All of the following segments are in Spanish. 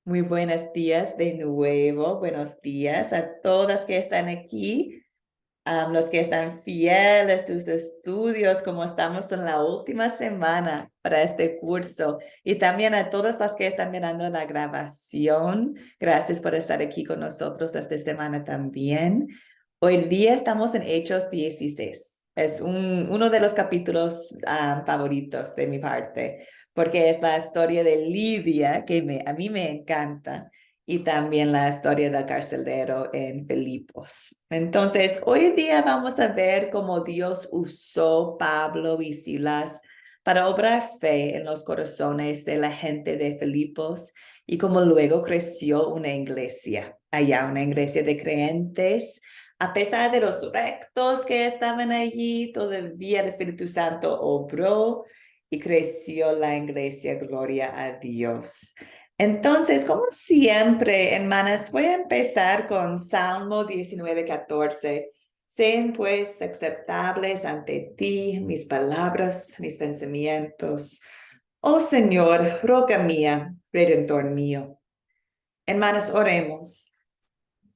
Muy buenos días de nuevo. Buenos días a todas que están aquí, a los que están fieles a sus estudios, como estamos en la última semana para este curso. Y también a todas las que están mirando la grabación. Gracias por estar aquí con nosotros esta semana también. Hoy día estamos en Hechos 16. Es uno de los capítulos favoritos de mi parte, porque es la historia de Lidia, que a mí me encanta, y también la historia del carcelero en Filipos. Entonces, hoy día vamos a ver cómo Dios usó Pablo y Silas para obrar fe en los corazones de la gente de Filipos y cómo luego creció una iglesia, allá una iglesia de creyentes. A pesar de los rectos que estaban allí, todavía el Espíritu Santo obró y creció la iglesia, gloria a Dios. Entonces, como siempre, hermanas, voy a empezar con Salmo 19:14. Sean pues aceptables ante ti mis palabras, mis pensamientos. Oh Señor, roca mía, Redentor mío. Hermanas, oremos.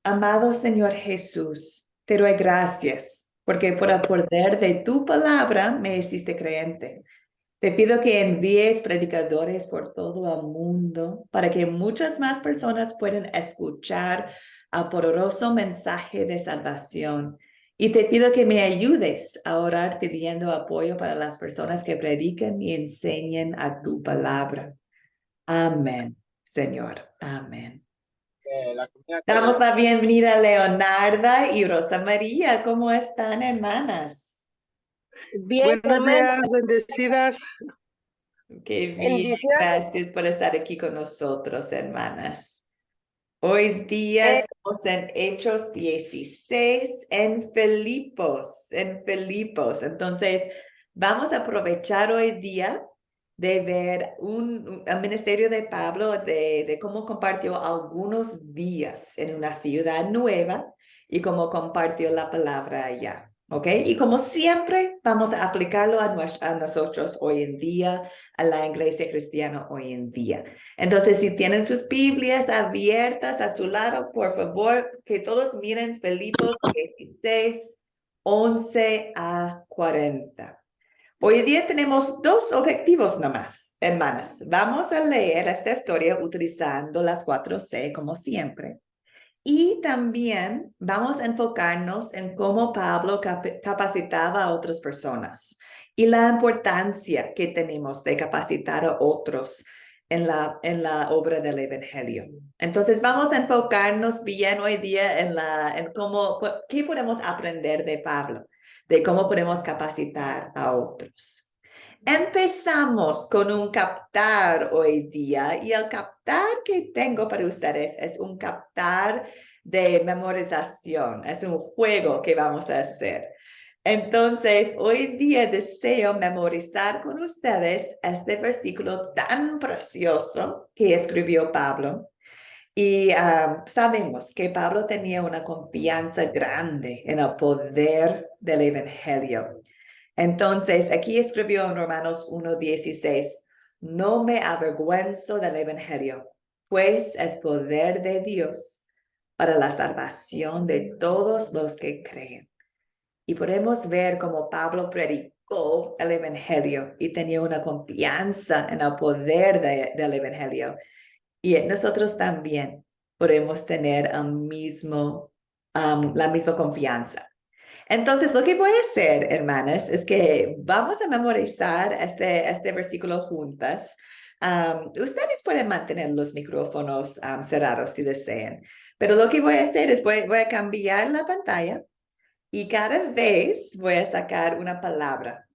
Amado Señor Jesús, te doy gracias porque por el poder de tu palabra me hiciste creyente. Te pido que envíes predicadores por todo el mundo para que muchas más personas puedan escuchar el poderoso mensaje de salvación. Y te pido que me ayudes a orar pidiendo apoyo para las personas que predican y enseñan a tu palabra. Amén, Señor. Amén. La comida que Damos la bienvenida a Leonarda y Rosa María. ¿Cómo están, hermanas? Bien, Buenos hermana, días, bendecidas. Qué bien, bendiciones. gracias por estar aquí con nosotros, hermanas. Hoy día Eh, estamos en Hechos 16 en Filipos, Entonces, vamos a aprovechar hoy día de ver el ministerio de Pablo, de cómo compartió algunos días en una ciudad nueva y cómo compartió la palabra allá. ¿Ok? Y como siempre, vamos a aplicarlo a nosotros hoy en día, a la iglesia cristiana hoy en día. Entonces, si tienen sus Biblias abiertas a su lado, por favor, que todos miren Filipos 16, 11 a 40. Hoy día tenemos dos objetivos nomás, hermanas. Vamos a leer esta historia utilizando las 4C como siempre. Y también vamos a enfocarnos en cómo Pablo capacitaba a otras personas y la importancia que tenemos de capacitar a otros en la obra del Evangelio. Entonces vamos a enfocarnos bien hoy día en qué podemos aprender de Pablo, de cómo podemos capacitar a otros. Empezamos con un captar hoy día y el captar que tengo para ustedes es un captar de memorización, es un juego que vamos a hacer. Entonces, hoy día deseo memorizar con ustedes este versículo tan precioso que escribió Pablo. Y sabemos que Pablo tenía una confianza grande en el poder del Evangelio. Entonces, aquí escribió en Romanos 1:16, no me avergüenzo del Evangelio, pues es poder de Dios para la salvación de todos los que creen. Y podemos ver cómo Pablo predicó el Evangelio y tenía una confianza en el poder del Evangelio. Y nosotros también podemos tener la misma confianza. Entonces, lo que voy a hacer, hermanas, es que vamos a memorizar este versículo juntas. Ustedes pueden mantener los micrófonos cerrados si desean, pero lo que voy a hacer es voy a cambiar la pantalla y cada vez voy a sacar una palabra.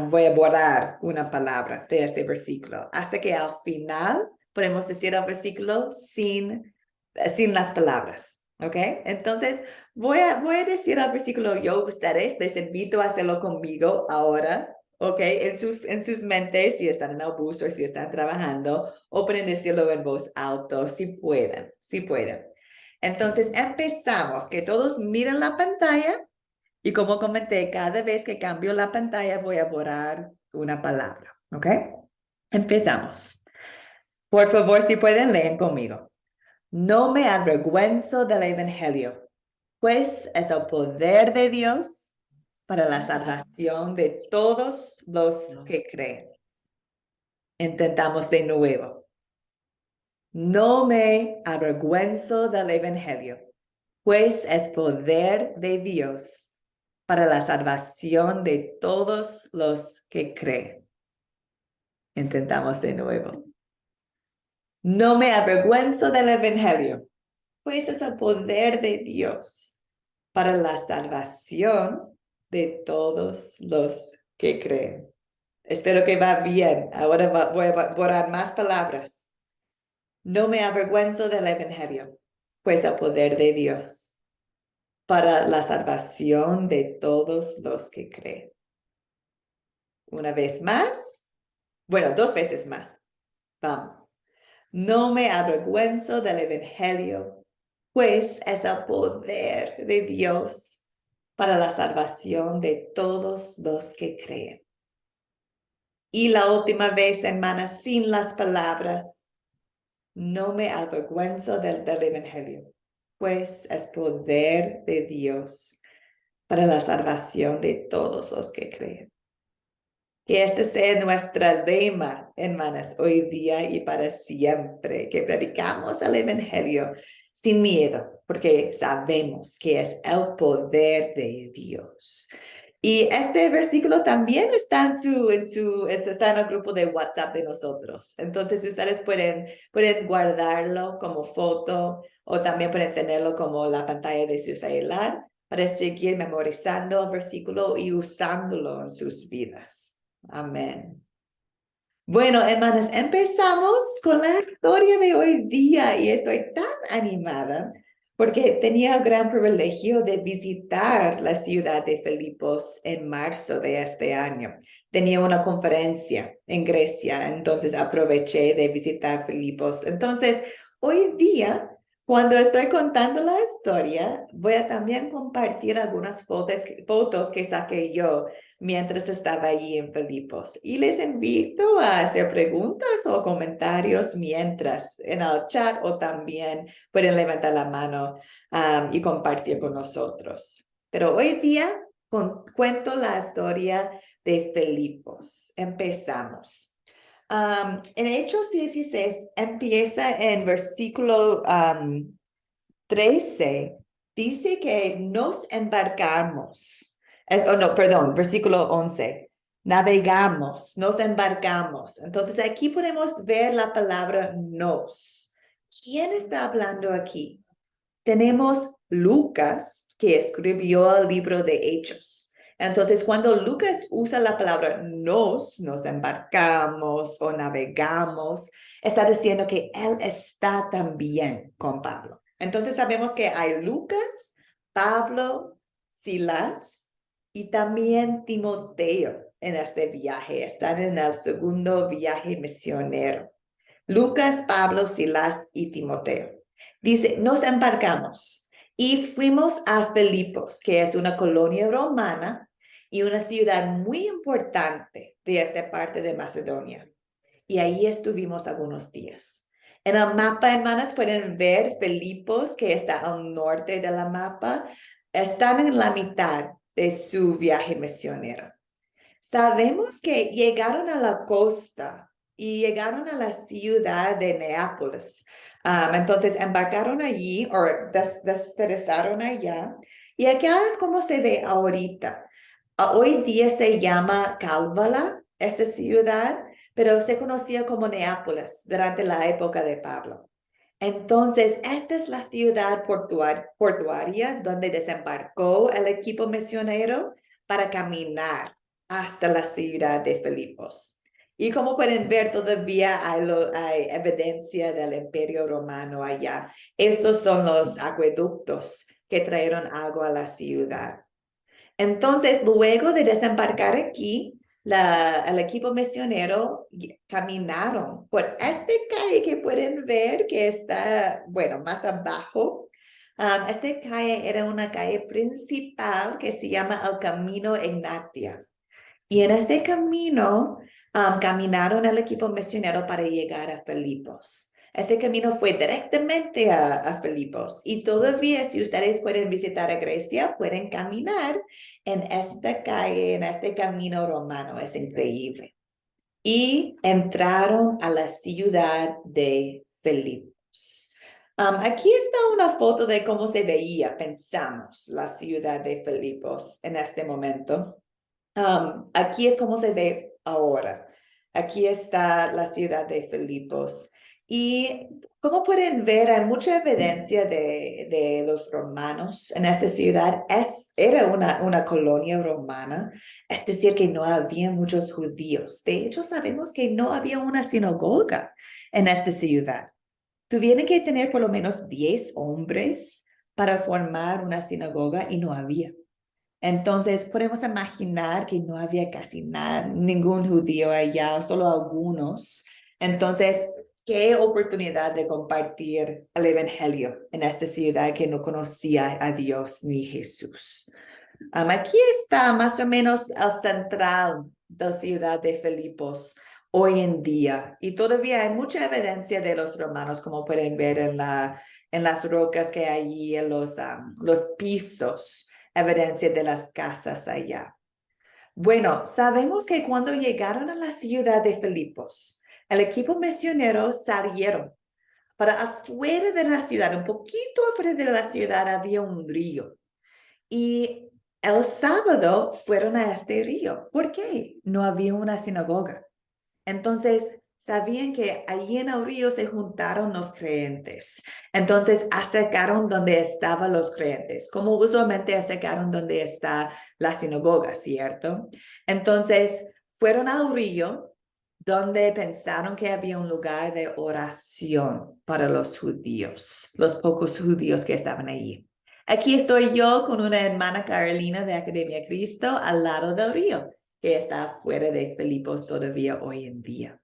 Voy a borrar una palabra de este versículo hasta que al final podemos decir el versículo sin las palabras. ¿Ok? Entonces, voy a decir el versículo yo, ustedes, les invito a hacerlo conmigo ahora, ¿ok? En sus mentes, si están en el bus o si están trabajando, o pueden decirlo en voz alta, si pueden, si pueden. Entonces, empezamos, que todos miren la pantalla y como comenté, cada vez que cambio la pantalla voy a borrar una palabra, ¿ok? Empezamos. Por favor, si pueden, leen conmigo. No me avergüenzo del evangelio, pues es el poder de Dios para la salvación de todos los que creen. Intentamos de nuevo. No me avergüenzo del evangelio, pues es poder de Dios para la salvación de todos los que creen. Intentamos de nuevo. No me avergüenzo del evangelio, pues es el poder de Dios para la salvación de todos los que creen. Espero que va bien. Ahora voy a borrar más palabras. No me avergüenzo del evangelio, pues el poder de Dios para la salvación de todos los que creen. Una vez más. Bueno, 2 veces más. Vamos. No me avergüenzo del evangelio, pues es el poder de Dios para la salvación de todos los que creen. Y la última vez, hermanas, sin las palabras, no me avergüenzo del evangelio, pues es poder de Dios para la salvación de todos los que creen. Que este sea nuestra lema, hermanas, hoy día y para siempre, que predicamos el evangelio sin miedo, porque sabemos que es el poder de Dios. Y este versículo también está está en el grupo de WhatsApp de nosotros. Entonces ustedes pueden guardarlo como foto o también pueden tenerlo como la pantalla de su celular para seguir memorizando el versículo y usándolo en sus vidas. Amén. Bueno, hermanas, empezamos con la historia de hoy día y estoy tan animada porque tenía el gran privilegio de visitar la ciudad de Filipos en marzo de este año. Tenía una conferencia en Grecia, entonces aproveché de visitar Filipos. Entonces, hoy día, cuando estoy contando la historia, voy a también compartir algunas fotos que saqué yo mientras estaba allí en Filipos. Y les invito a hacer preguntas o comentarios mientras en el chat o también pueden levantar la mano y compartir con nosotros. Pero hoy día cuento la historia de Filipos. Empezamos. En Hechos 16 empieza en versículo 13. Dice que nos embarcamos. Versículo 11. Navegamos, nos embarcamos. Entonces aquí podemos ver la palabra nos. ¿Quién está hablando aquí? Tenemos Lucas, que escribió el libro de Hechos. Entonces, cuando Lucas usa la palabra nos embarcamos o navegamos, está diciendo que él está también con Pablo. Entonces, sabemos que hay Lucas, Pablo, Silas y también Timoteo en este viaje. Están en el segundo viaje misionero. Lucas, Pablo, Silas y Timoteo. Dice, nos embarcamos y fuimos a Filipos, que es una colonia romana y una ciudad muy importante de esta parte de Macedonia. Y ahí estuvimos algunos días. En el mapa, hermanas, pueden ver Filipos, que está al norte de la mapa. Están en la mitad de su viaje misionero. Sabemos que llegaron a la costa y llegaron a la ciudad de Neápolis. Entonces embarcaron allí o desterraron allá. Y acá es como se ve ahorita. Hoy día se llama Cálvala, esta ciudad, pero se conocía como Neápolis durante la época de Pablo. Entonces, esta es la ciudad portuaria donde desembarcó el equipo misionero para caminar hasta la ciudad de Filipos. Y como pueden ver, todavía hay evidencia del Imperio Romano allá. Esos son los acueductos que trajeron agua a la ciudad. Entonces, luego de desembarcar aquí, el equipo misionero caminaron por esta calle que pueden ver que está, bueno, más abajo. Esta calle era una calle principal que se llama el Camino Ignatia. Y en este camino caminaron el equipo misionero para llegar a Filipos. Este camino fue directamente a Filipos y todavía si ustedes pueden visitar a Grecia, pueden caminar en esta calle, en este camino romano. Es increíble. Y entraron a la ciudad de Filipos. Aquí está una foto de cómo se veía, pensamos, la ciudad de Filipos en este momento. Aquí es como se ve ahora. Aquí está la ciudad de Filipos. Y como pueden ver, hay mucha evidencia de los romanos en esta ciudad. Era una colonia romana, es decir, que no había muchos judíos. De hecho, sabemos que no había una sinagoga en esta ciudad. Tuvieron que tener por lo menos 10 hombres para formar una sinagoga y no había. Entonces, podemos imaginar que no había casi nada, ningún judío allá, solo algunos. Entonces, qué oportunidad de compartir el evangelio en esta ciudad que no conocía a Dios ni Jesús. Aquí está más o menos el central de la ciudad de Filipos hoy en día. Y todavía hay mucha evidencia de los romanos, como pueden ver en las rocas que hay allí, en los pisos, evidencia de las casas allá. Bueno, sabemos que cuando llegaron a la ciudad de Filipos, el equipo misionero salieron para afuera de la ciudad, un poquito afuera de la ciudad había un río. Y el sábado fueron a este río. ¿Por qué? No había una sinagoga. Entonces, sabían que allí en el río se juntaron los creyentes. Entonces, acercaron donde estaban los creyentes, como usualmente acercaron donde está la sinagoga, ¿cierto? Entonces, fueron al río donde pensaron que había un lugar de oración para los judíos, los pocos judíos que estaban allí. Aquí estoy yo con una hermana Carolina de Academia Cristo al lado del río, que está fuera de Filipos todavía hoy en día.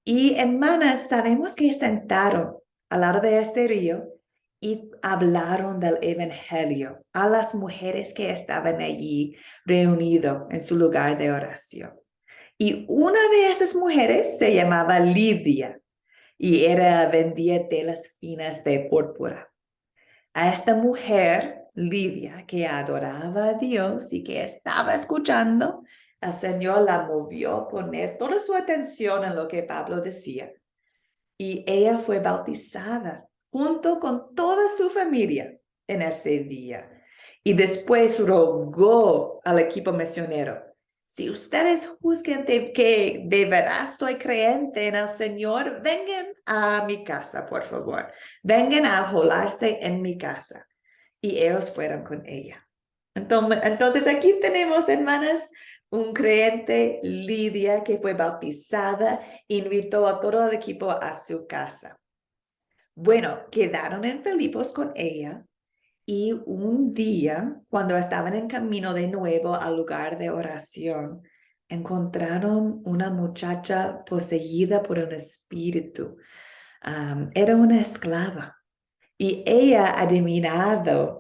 Y hermanas, sabemos que sentaron al lado de este río y hablaron del evangelio a las mujeres que estaban allí reunidas en su lugar de oración. Y una de esas mujeres se llamaba Lidia y vendía telas finas de púrpura. A esta mujer, Lidia, que adoraba a Dios y que estaba escuchando, el Señor la movió a poner toda su atención en lo que Pablo decía. Y ella fue bautizada junto con toda su familia en este día. Y después rogó al equipo misionero: si ustedes juzgan que de verdad soy creyente en el Señor, vengan a mi casa, por favor. Vengan a alojarse en mi casa. Y ellos fueron con ella. Entonces aquí tenemos, hermanas, un creyente, Lidia, que fue bautizada, invitó a todo el equipo a su casa. Bueno, quedaron en Filipos con ella y un día, cuando estaban en camino de nuevo al lugar de oración, encontraron una muchacha poseída por un espíritu. Era una esclava y ella adivinado,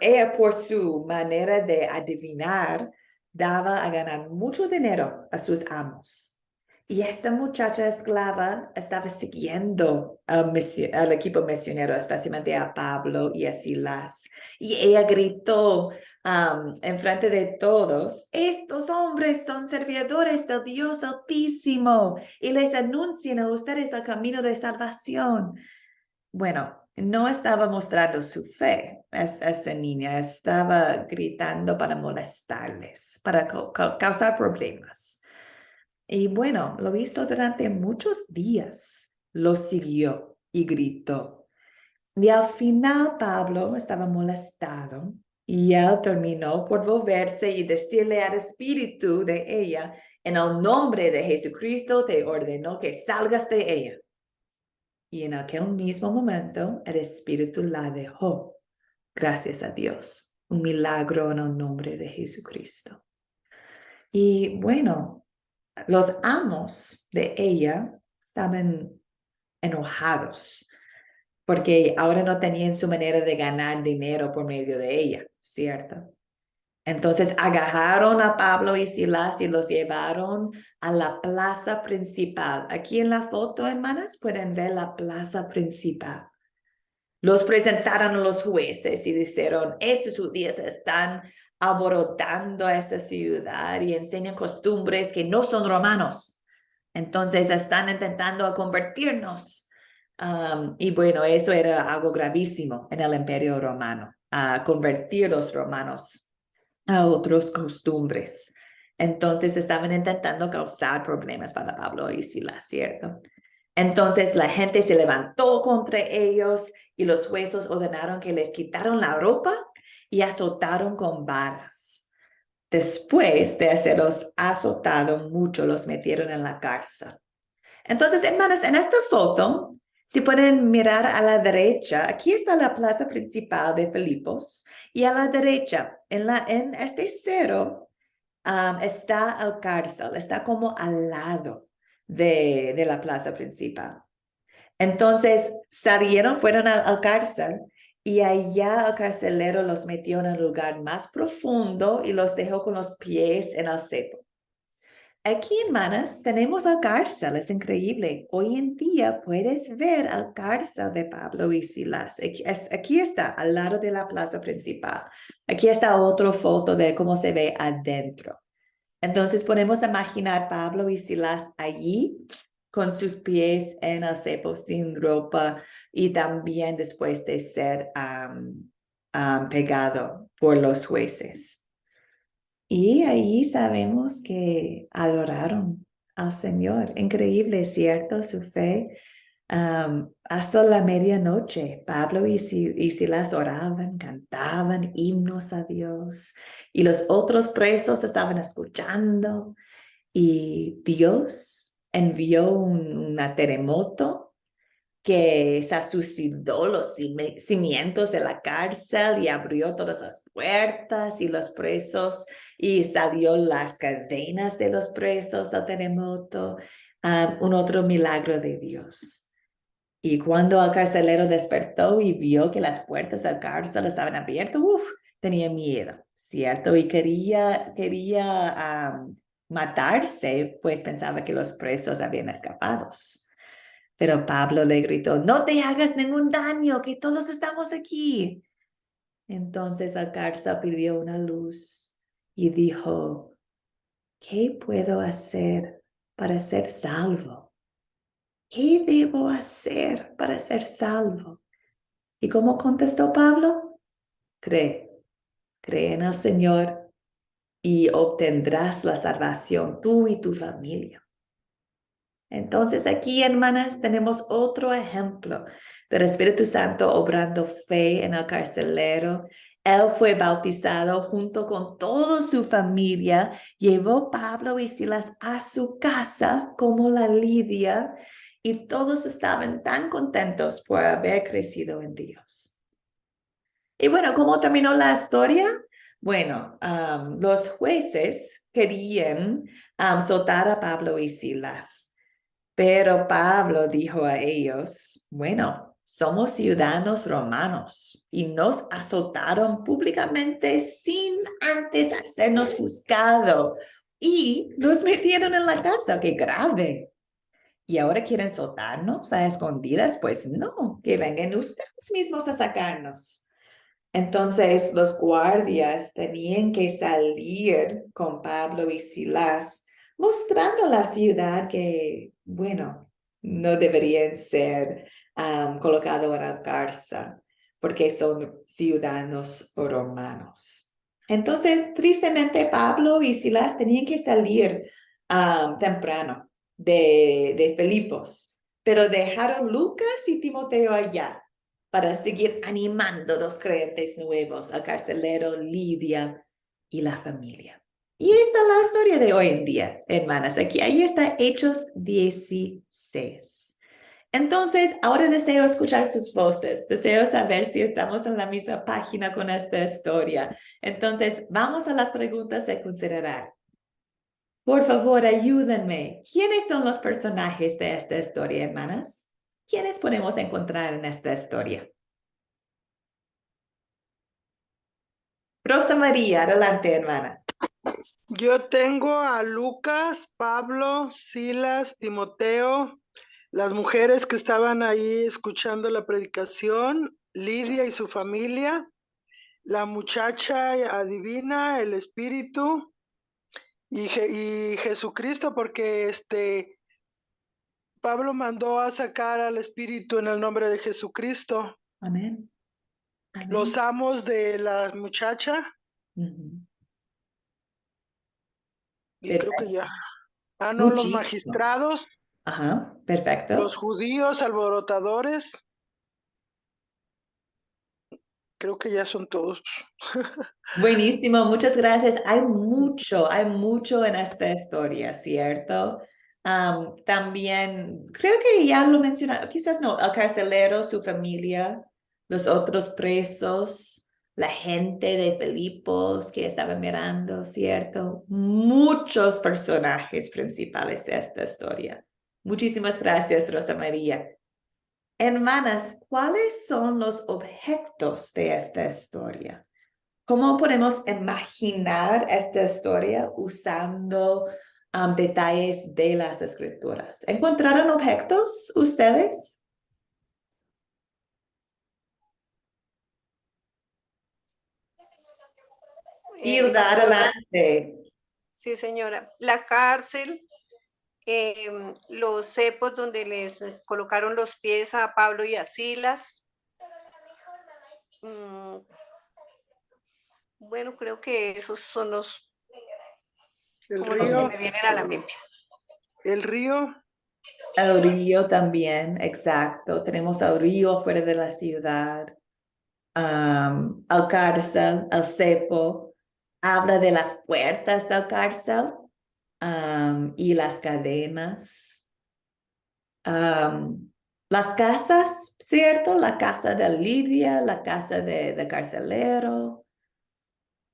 ella por su manera de adivinar, daba a ganar mucho dinero a sus amos. Y esta muchacha esclava estaba siguiendo al equipo misionero, especialmente a Pablo y a Silas. Y ella gritó en frente de todos: estos hombres son servidores del Dios Altísimo y les anuncian a ustedes el camino de salvación. Bueno, no estaba mostrando su fe. Esta niña estaba gritando para molestarles, para causar problemas. Y bueno, lo visto durante muchos días. Lo siguió y gritó. Y al final Pablo estaba molestado y él terminó por volverse y decirle al espíritu de ella: en el nombre de Jesucristo te ordeno que salgas de ella. Y en aquel mismo momento el espíritu la dejó. Gracias a Dios. Un milagro en el nombre de Jesucristo. Y bueno, los amos de ella estaban enojados porque ahora no tenían su manera de ganar dinero por medio de ella, ¿cierto? Entonces agarraron a Pablo y Silas y los llevaron a la plaza principal. Aquí en la foto, hermanas, pueden ver la plaza principal. Los presentaron a los jueces y dijeron, estos judíos están alborotando a esta ciudad y enseñan costumbres que no son romanos. Entonces están intentando convertirnos. Y bueno, eso era algo gravísimo en el Imperio Romano, a convertir los romanos a otras costumbres. Entonces estaban intentando causar problemas para Pablo y Silas, ¿cierto? Entonces la gente se levantó contra ellos y los jueces ordenaron que les quitaron la ropa y azotaron con varas. Después de hacerlos azotado mucho, los metieron en la cárcel. Entonces, hermanos, en esta foto, si pueden mirar a la derecha, aquí está la plaza principal de Filipos y a la derecha, en este cero, está el cárcel, está como al lado de la plaza principal. Entonces salieron, fueron al cárcel y allá el carcelero los metió en el lugar más profundo y los dejó con los pies en el cepo. Aquí, hermanas, tenemos al cárcel, es increíble. Hoy en día puedes ver al cárcel de Pablo y Silas. Aquí está, al lado de la plaza principal. Aquí está otra foto de cómo se ve adentro. Entonces podemos imaginar Pablo y Silas allí con sus pies en el cepo sin ropa y también después de ser pegado por los jueces. Y ahí sabemos que adoraron al Señor. Increíble, ¿cierto? Su fe. Hasta la medianoche, Pablo y Silas oraban, cantaban himnos a Dios y los otros presos estaban escuchando y Dios envió un terremoto que se suicidó los cimientos de la cárcel y abrió todas las puertas y los presos y salió las cadenas de los presos del terremoto. Un otro milagro de Dios. Y cuando el carcelero despertó y vio que las puertas del cárcel estaban abiertas, tenía miedo, ¿cierto? Y quería matarse, pues pensaba que los presos habían escapado. Pero Pablo le gritó, no te hagas ningún daño, que todos estamos aquí. Entonces el cárcel pidió una luz y dijo, ¿qué puedo hacer para ser salvo? ¿Qué debo hacer para ser salvo? ¿Y cómo contestó Pablo? Cree, cree en el Señor y obtendrás la salvación tú y tu familia. Entonces aquí, hermanas, tenemos otro ejemplo del Espíritu Santo obrando fe en el carcelero. Él fue bautizado junto con toda su familia, llevó Pablo y Silas a su casa como la Lidia y todos estaban tan contentos por haber crecido en Dios. Y bueno, ¿cómo terminó la historia? Bueno, los jueces querían soltar a Pablo y Silas. Pero Pablo dijo a ellos, bueno, somos ciudadanos romanos y nos azotaron públicamente sin antes hacernos juzgado y nos metieron en la cárcel, qué grave. ¿Y ahora quieren soltarnos a escondidas? Pues no, que vengan ustedes mismos a sacarnos. Entonces los guardias tenían que salir con Pablo y Silas, mostrando a la ciudad que, bueno, no deberían ser colocados en la cárcel porque son ciudadanos romanos. Entonces, tristemente, Pablo y Silas tenían que salir temprano de Filipos, pero dejaron Lucas y Timoteo allá para seguir animando a los creyentes nuevos, al carcelero, Lidia y la familia. Y esta es la historia de hoy en día, hermanas. Ahí está Hechos 16. Entonces, ahora deseo escuchar sus voces. Deseo saber si estamos en la misma página con esta historia. Entonces, vamos a las preguntas de considerar. Por favor, ayúdenme. ¿Quiénes son los personajes de esta historia, hermanas? ¿Quiénes podemos encontrar en esta historia? Rosa María, adelante, hermana. Yo tengo a Lucas, Pablo, Silas, Timoteo, las mujeres que estaban ahí escuchando la predicación, Lidia y su familia, la muchacha adivina, el espíritu y Jesucristo, porque Pablo mandó a sacar al espíritu en el nombre de Jesucristo. Amén. Amén. Los amos de la muchacha, Ujú. y creo que Perfecto. ya. Ah, no, los Muchísimo. magistrados, Ajá, los perfecto. judíos alborotadores, creo que ya son todos. Buenísimo, muchas gracias. Hay mucho en esta historia, ¿cierto? También, creo que ya lo mencionaron, quizás no, el carcelero, su familia, los otros presos, la gente de Filipos que estaba mirando, ¿cierto? Muchos personajes principales de esta historia. Muchísimas gracias, Rosa María. Hermanas, ¿cuáles son los objetos de esta historia? ¿Cómo podemos imaginar esta historia usando detalles de las escrituras? ¿Encontraron objetos ustedes? Hilda, Pastora, adelante. sí señora, la cárcel, los cepos donde les colocaron los pies a Pablo y a Silas. Bueno, creo que esos son los, El como los que río, me vienen a la mente. el río, El río también, exacto. Tenemos el río fuera de la ciudad. Al cárcel, al cepo. Habla de las puertas del cárcel y las cadenas. Las casas, ¿cierto? La casa de Lidia, la casa de carcelero.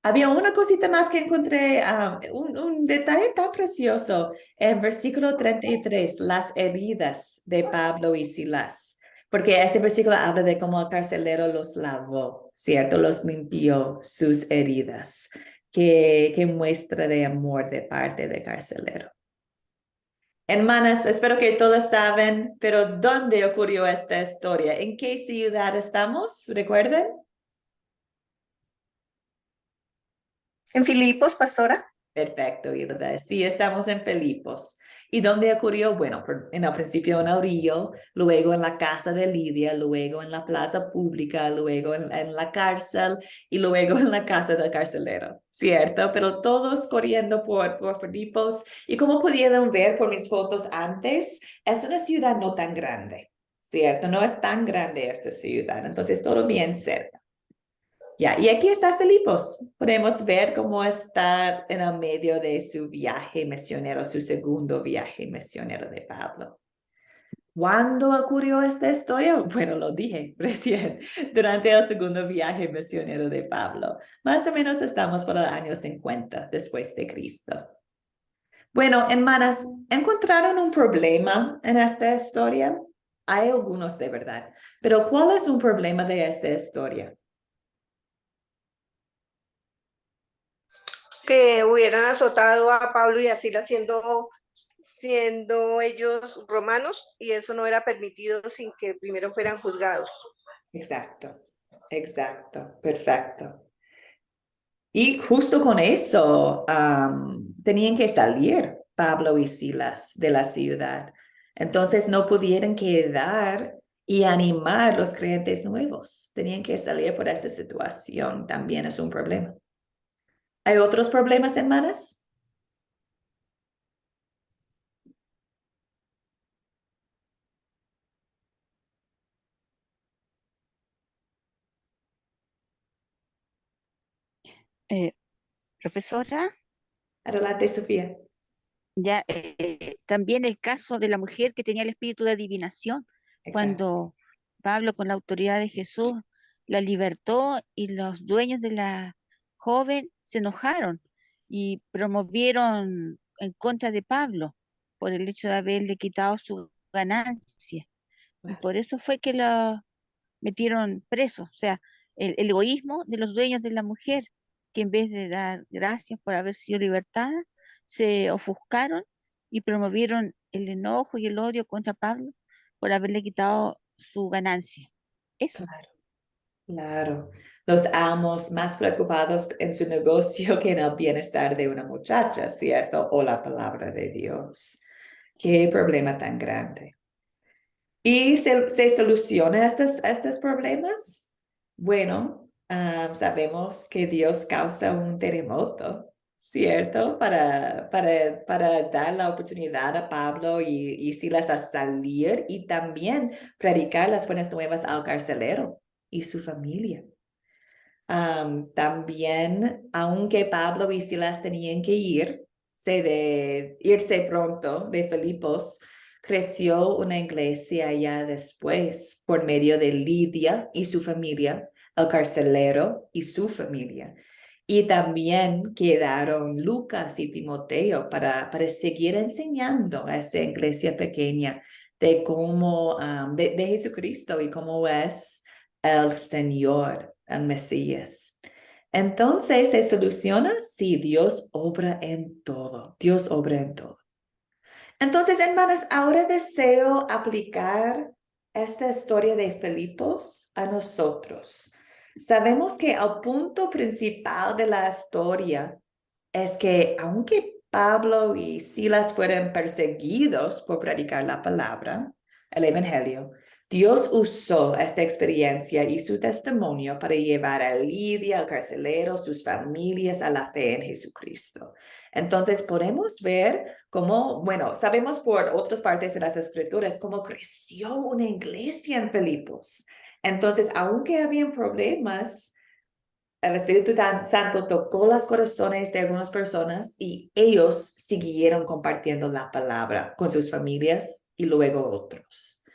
Había una cosita más que encontré, un detalle tan precioso en versículo 33, las heridas de Pablo y Silas, porque este versículo habla de cómo el carcelero los lavó, ¿cierto? Los limpió sus heridas, que muestra de amor de parte del carcelero. Hermanas, espero que todas saben, pero ¿dónde ocurrió esta historia? ¿En qué ciudad estamos? ¿Recuerden? En Filipos, pastora. Perfecto, Hilda. Sí, estamos en Filipos. ¿Y dónde ocurrió? Bueno, en el principio en el río, luego en la casa de Lidia, luego en la plaza pública, luego en la cárcel y luego en la casa del carcelero, ¿cierto? Pero todos corriendo por Filipos. Y como pudieron ver por mis fotos antes, es una ciudad no tan grande, ¿cierto? No es tan grande esta ciudad, entonces todo bien cerca. Ya, y aquí está Filipos. Podemos ver cómo está en el medio de su viaje misionero, su segundo viaje misionero de Pablo. ¿Cuándo ocurrió esta historia? Bueno, lo dije recién, durante el segundo viaje misionero de Pablo. Más o menos estamos por el año 50 después de Cristo. Bueno, hermanas, ¿encontraron un problema en esta historia? Hay algunos de verdad, pero ¿cuál es un problema de esta historia? Que hubieran azotado a Pablo y a Silas siendo ellos romanos, y eso no era permitido sin que primero fueran juzgados. Exacto, exacto, perfecto. Y justo con eso tenían que salir Pablo y Silas de la ciudad. Entonces no pudieron quedar y animar los creyentes nuevos. Tenían que salir por esta situación. También es un problema. ¿Hay otros problemas, hermanas? Eh, Profesora, Adelante, Sofía. ya también el caso de la mujer que tenía el espíritu de adivinación, Exacto. cuando Pablo con la autoridad de Jesús la libertó y los dueños de la joven se enojaron y promovieron en contra de Pablo por el hecho de haberle quitado su ganancia. Y por eso fue que lo metieron preso, o sea, el egoísmo de los dueños de la mujer. que en vez de dar gracias por haber sido libertada, se ofuscaron y promovieron el enojo y el odio contra Pablo por haberle quitado su ganancia. Eso. Claro, los amos más preocupados en su negocio que en el bienestar de una muchacha, ¿cierto? O la palabra de Dios. Qué problema tan grande. ¿Y se soluciona estos problemas? Bueno, sabemos que Dios causa un terremoto, ¿cierto? Para dar la oportunidad a Pablo y Silas a salir y también predicar las buenas nuevas al carcelero y su familia. También, aunque Pablo y Silas tenían que irse pronto de Filipos, creció una iglesia ya después por medio de Lidia y su familia, el carcelero y su familia. Y también quedaron Lucas y Timoteo para seguir enseñando a esta iglesia pequeña de cómo, de Jesucristo y cómo es el Señor, el Mesías. Entonces, ¿se soluciona? Sí, Dios obra en todo. Dios obra en todo. Entonces, hermanas, ahora deseo aplicar esta historia de Filipos a nosotros. Sabemos que el punto principal de la historia es que aunque Pablo y Silas fueron perseguidos por predicar la palabra, el evangelio, Dios usó esta experiencia y su testimonio para llevar a Lidia, al carcelero, sus familias a la fe en Jesucristo. Entonces podemos ver cómo, bueno, sabemos por otras partes de las escrituras cómo creció una iglesia en Filipos. Entonces, aunque habían problemas, el Espíritu Santo tocó los corazones de algunas personas y ellos siguieron compartiendo la palabra con sus familias y luego otros.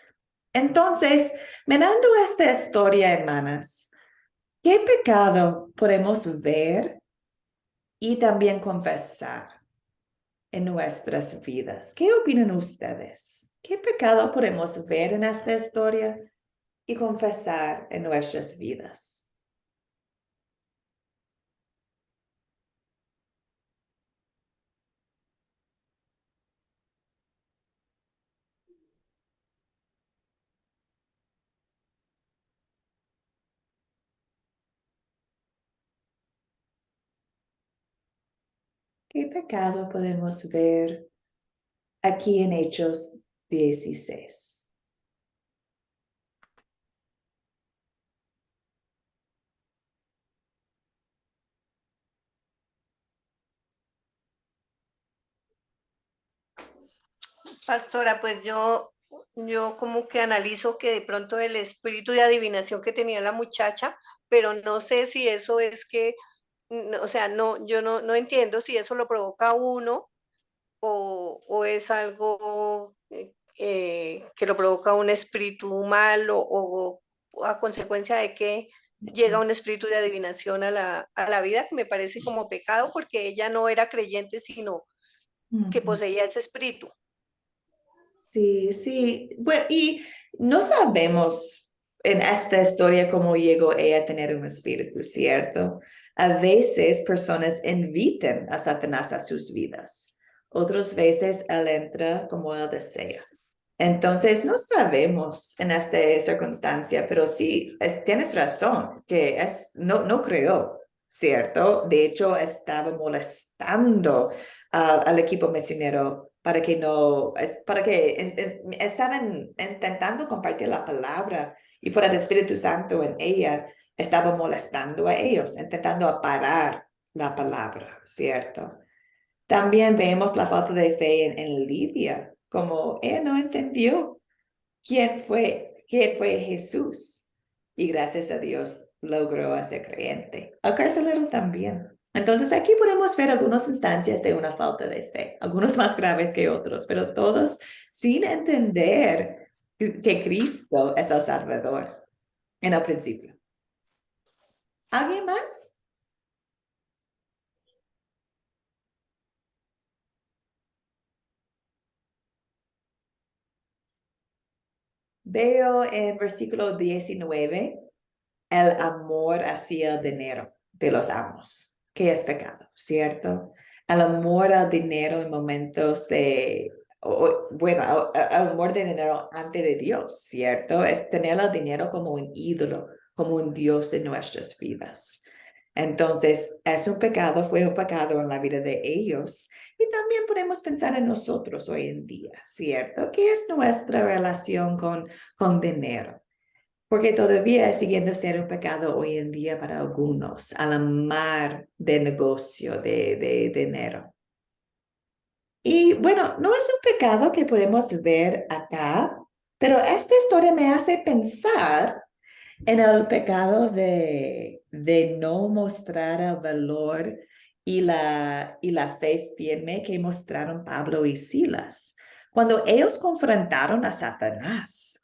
Entonces, mirando esta historia, hermanas, ¿qué pecado podemos ver y también confesar en nuestras vidas? ¿Qué opinan ustedes? ¿Qué pecado podemos ver en esta historia y confesar en nuestras vidas? ¿Qué pecado podemos ver aquí en Hechos 16? Pastora, pues yo como que analizo que de pronto el espíritu de adivinación que tenía la muchacha, pero no sé si eso es que, o sea, no, yo no entiendo si eso lo provoca uno o es algo que lo provoca un espíritu malo o a consecuencia de que llega un espíritu de adivinación a la vida, que me parece como pecado porque ella no era creyente, sino que Ujú. poseía ese espíritu. Sí, sí. Bueno, y no sabemos en esta historia cómo llegó ella a tener un espíritu, ¿cierto? A veces personas invitan a Satanás a sus vidas. Otras veces él entra como él desea. Entonces, no sabemos en esta circunstancia, pero sí, tienes razón, que no creo, ¿cierto? De hecho, estaba molestando al equipo misionero para que estaban intentando compartir la palabra y por el Espíritu Santo en ella estaba molestando a ellos, intentando parar la palabra, ¿cierto? También vemos la falta de fe en Lidia, como ella no entendió quién fue Jesús. Y gracias a Dios logró ser creyente. Al carcelero también. Entonces aquí podemos ver algunas instancias de una falta de fe, algunos más graves que otros, pero todos sin entender que Cristo es el Salvador en el principio. ¿Alguien más? Veo en versículo 19 el amor hacia el dinero de los amos. ¿qué es pecado? ¿Cierto? El amor al dinero en momentos de, bueno, el amor de dinero ante de Dios, ¿cierto? Es tener el dinero como un ídolo, como un Dios en nuestras vidas. Entonces, es un pecado, fue un pecado en la vida de ellos. Y también podemos pensar en nosotros hoy en día, ¿cierto? ¿Qué es nuestra relación con dinero? Porque todavía siguiendo ser un pecado hoy en día para algunos, al amar de negocio, de dinero. Y bueno, no es un pecado que podemos ver acá, pero esta historia me hace pensar en el pecado de no mostrar el valor y la fe firme que mostraron Pablo y Silas. Cuando ellos confrontaron a Satanás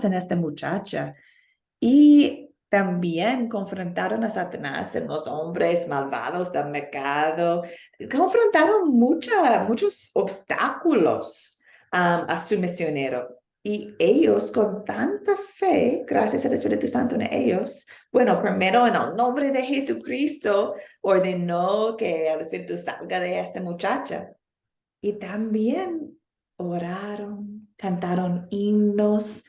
en esta muchacha y también confrontaron a Satanás en los hombres malvados del mercado, confrontaron muchos obstáculos a su misionero. Y ellos con tanta fe, gracias al Espíritu Santo en ellos, bueno, primero en el nombre de Jesucristo, ordenó que el Espíritu salga de esta muchacha. Y también oraron, cantaron himnos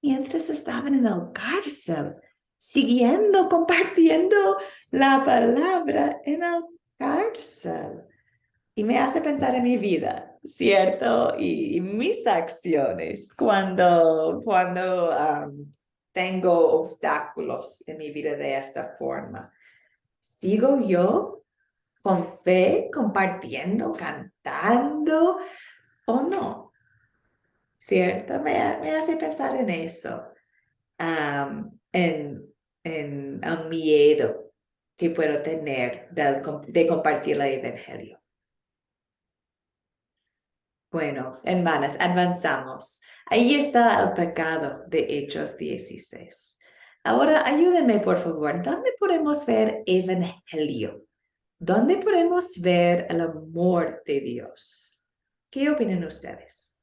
mientras estaban en la cárcel, siguiendo, compartiendo la palabra en la cárcel. Y me hace pensar en mi vida, ¿cierto? Y mis acciones cuando tengo obstáculos en mi vida de esta forma. ¿Sigo yo con fe, compartiendo, cantando o no? ¿Cierto? Me hace pensar en eso, en el miedo que puedo tener de compartir el evangelio. Bueno, hermanas, avanzamos. Ahí está el pecado de Hechos 16. Ahora, ayúdenme, por favor. ¿Dónde podemos ver evangelio? ¿Dónde podemos ver el amor de Dios? ¿Qué opinan ustedes?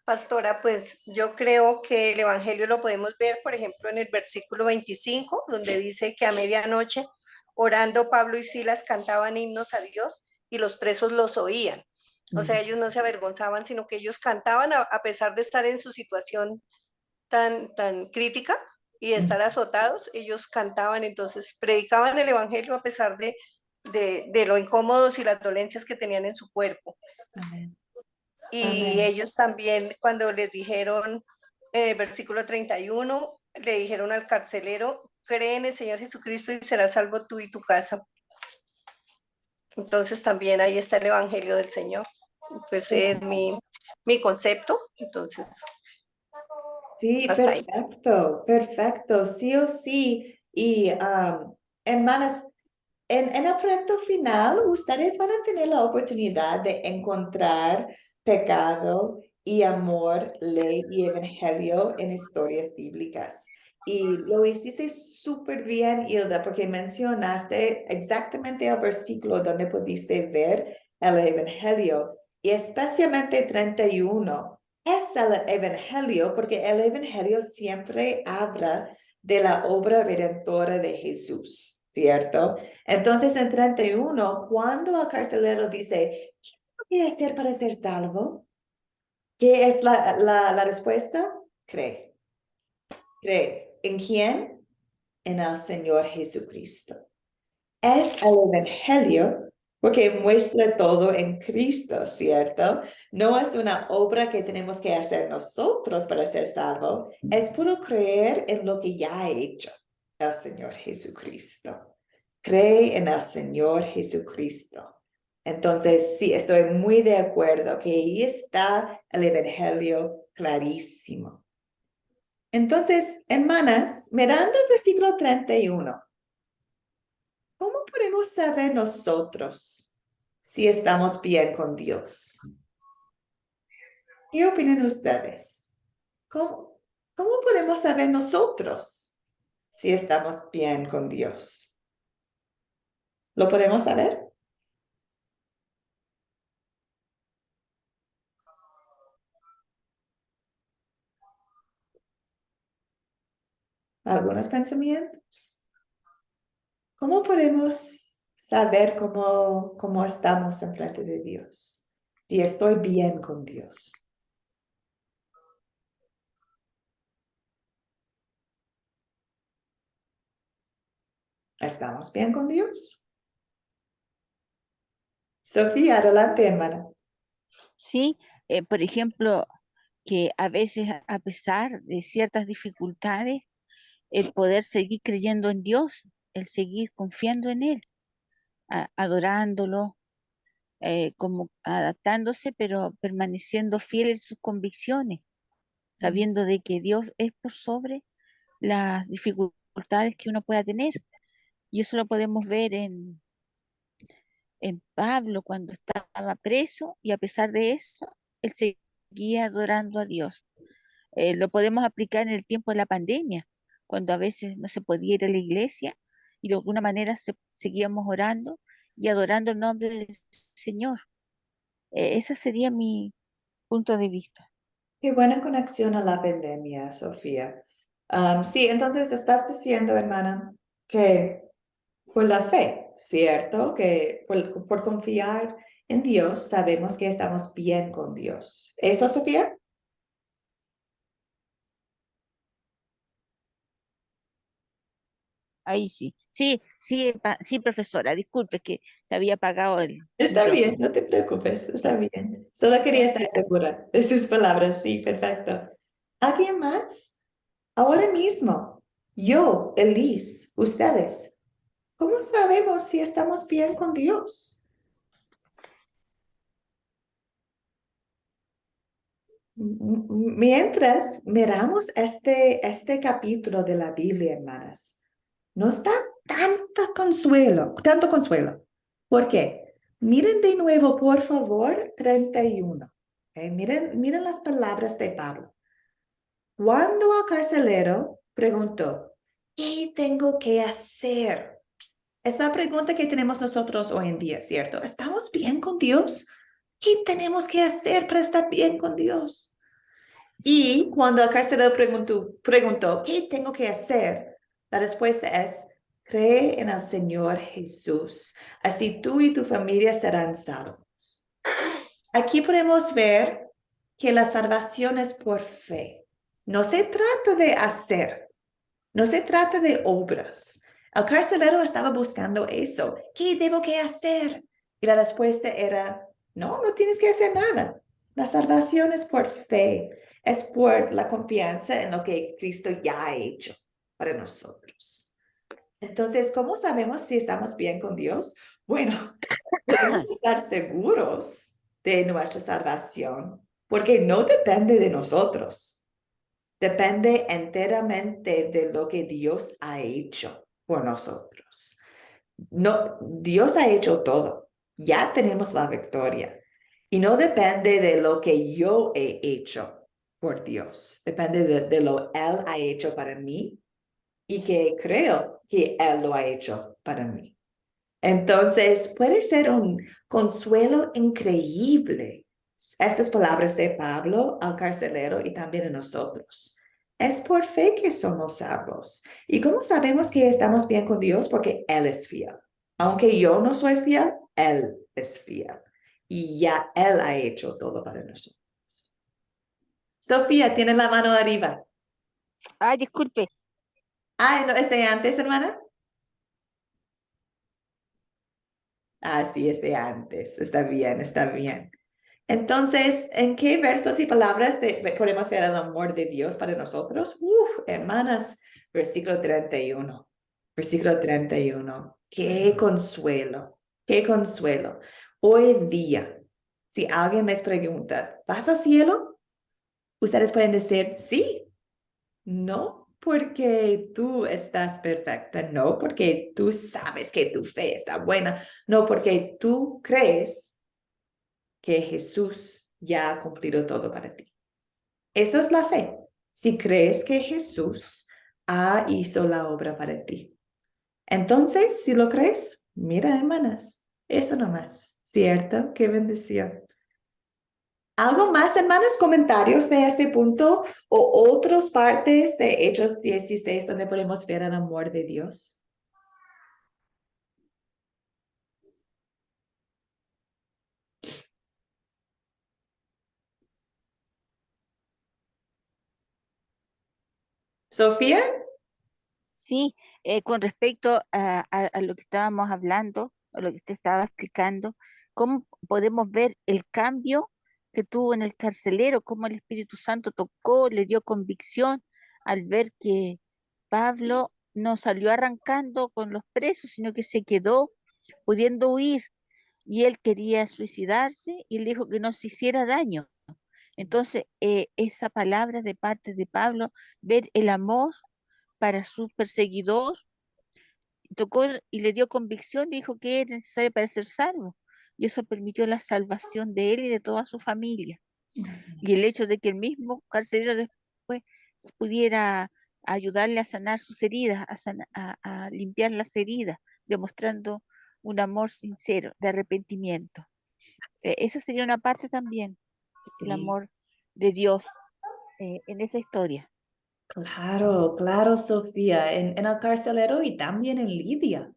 Pastora, pues yo creo que el Evangelio lo podemos ver, por ejemplo, en el versículo 25, donde dice que a medianoche, orando Pablo y Silas cantaban himnos a Dios y los presos los oían. O sea, ellos no se avergonzaban, sino que ellos cantaban a pesar de estar en su situación tan crítica y de estar azotados, ellos cantaban, entonces predicaban el Evangelio a pesar de lo incómodos y las dolencias que tenían en su cuerpo. Amén. Y Amén. ellos también, cuando les dijeron, versículo 31, le dijeron al carcelero, cree en el Señor Jesucristo y serás salvo tú y tu casa. Entonces también ahí está el Evangelio del Señor. Pues es mi concepto. Entonces, Sí, hasta ahí. perfecto, perfecto, sí o sí. Y hermanas, en el proyecto final, ustedes van a tener la oportunidad de encontrar pecado y amor, ley y evangelio en historias bíblicas. Y lo hiciste súper bien, Hilda, porque mencionaste exactamente el versículo donde pudiste ver el evangelio, y especialmente 31. Es el evangelio porque el evangelio siempre habla de la obra redentora de Jesús, ¿cierto? Entonces, en 31, cuando el carcelero dice, ¿qué tengo que hacer para ser salvo? ¿Qué es la respuesta? Cree. Cree. ¿En quién? En el Señor Jesucristo. Es el Evangelio porque muestra todo en Cristo, ¿cierto? No es una obra que tenemos que hacer nosotros para ser salvos, es puro creer en lo que ya ha hecho el Señor Jesucristo. Cree en el Señor Jesucristo. Entonces, sí, estoy muy de acuerdo que ahí está el Evangelio clarísimo. Entonces, hermanas, mirando el versículo 31. ¿Cómo podemos saber nosotros si estamos bien con Dios? ¿Qué opinan ustedes? ¿Cómo podemos saber nosotros si estamos bien con Dios? ¿Lo podemos saber? ¿Algunos pensamientos? ¿Cómo podemos saber cómo estamos enfrente de Dios? Si estoy bien con Dios. ¿Estamos bien con Dios? Sofía, adelante, hermana. Sí, por ejemplo, que a veces a pesar de ciertas dificultades, el poder seguir creyendo en Dios, el seguir confiando en Él, adorándolo, como adaptándose, pero permaneciendo fiel en sus convicciones, sabiendo de que Dios es por sobre las dificultades que uno pueda tener. Y eso lo podemos ver en Pablo cuando estaba preso y a pesar de eso, él seguía adorando a Dios. Lo podemos aplicar en el tiempo de la pandemia, cuando a veces no se podía ir a la iglesia y de alguna manera seguíamos orando y adorando el nombre del Señor. Ese sería mi punto de vista. Qué buena conexión a la pandemia, Sofía. Sí, entonces estás diciendo, hermana, que por la fe, ¿cierto? Que por confiar en Dios sabemos que estamos bien con Dios. ¿Eso, Sofía? Ahí sí. Sí, sí, sí, profesora, disculpe que se había apagado el Está bien, micrófono. no te preocupes, está bien. Solo quería estar Sí. segura de sus palabras. Sí, perfecto. ¿Alguien más? Ahora mismo, yo, Elise, ustedes, ¿cómo sabemos si estamos bien con Dios? Mientras miramos este capítulo de la Biblia, hermanas, nos da tanto consuelo. ¿Por qué? Miren de nuevo, por favor, 31. Miren las palabras de Pablo. Cuando el carcelero preguntó, ¿qué tengo que hacer? Es la pregunta que tenemos nosotros hoy en día, ¿cierto? ¿Estamos bien con Dios? ¿Qué tenemos que hacer para estar bien con Dios? Y cuando el carcelero preguntó, ¿qué tengo que hacer? La respuesta es, cree en el Señor Jesús. Así tú y tu familia serán salvos. Aquí podemos ver que la salvación es por fe. No se trata de hacer, no se trata de obras. El carcelero estaba buscando eso. ¿Qué debo que hacer? Y la respuesta era, no tienes que hacer nada. La salvación es por fe, es por la confianza en lo que Cristo ya ha hecho para nosotros. Entonces, ¿cómo sabemos si estamos bien con Dios? Bueno, podemos estar seguros de nuestra salvación porque no depende de nosotros. Depende enteramente de lo que Dios ha hecho por nosotros. No, Dios ha hecho todo. Ya tenemos la victoria. Y no depende de lo que yo he hecho por Dios. Depende de lo Él ha hecho para mí y que creo que Él lo ha hecho para mí. Entonces, puede ser un consuelo increíble estas palabras de Pablo al carcelero y también a nosotros. Es por fe que somos salvos. ¿Y cómo sabemos que estamos bien con Dios? Porque Él es fiel. Aunque yo no soy fiel, Él es fiel. Y ya Él ha hecho todo para nosotros. Sofía, tiene la mano arriba. Ay, disculpe. Ah, ¿no es de antes, hermana? Ah, sí, es de antes. Está bien, está bien. Entonces, ¿en qué versos y palabras podemos ver el amor de Dios para nosotros? Hermanas, versículo 31. Versículo 31. Qué consuelo, qué consuelo. Hoy día, si alguien les pregunta, ¿vas al cielo? Ustedes pueden decir, sí, no porque tú estás perfecta, no porque tú sabes que tu fe está buena, no porque tú crees que Jesús ya ha cumplido todo para ti. Eso es la fe. Si crees que Jesús ha hizo la obra para ti. Entonces, si lo crees, mira, hermanas, eso nomás, ¿cierto? Qué bendición. ¿Algo más, hermanas? ¿Comentarios de este punto o otras partes de Hechos 16 donde podemos ver el amor de Dios? Sofía. Sí, con respecto a lo que estábamos hablando, a lo que usted estaba explicando, ¿cómo podemos ver el cambio que tuvo en el carcelero? ¿Cómo el Espíritu Santo tocó, le dio convicción al ver que Pablo no salió arrancando con los presos, sino que se quedó pudiendo huir y él quería suicidarse y él dijo que no se hiciera daño? Entonces, esa palabra de parte de Pablo, ver el amor para su perseguidor, tocó y le dio convicción y dijo que era necesario para ser salvo. Y eso permitió la salvación de él y de toda su familia. Y el hecho de que el mismo carcelero después pudiera ayudarle a sanar sus heridas, a limpiar las heridas, demostrando un amor sincero, de arrepentimiento. Esa sería una parte también, el Sí. amor de Dios en esa historia. Claro, claro, Sofía, en el carcelero y también en Lidia,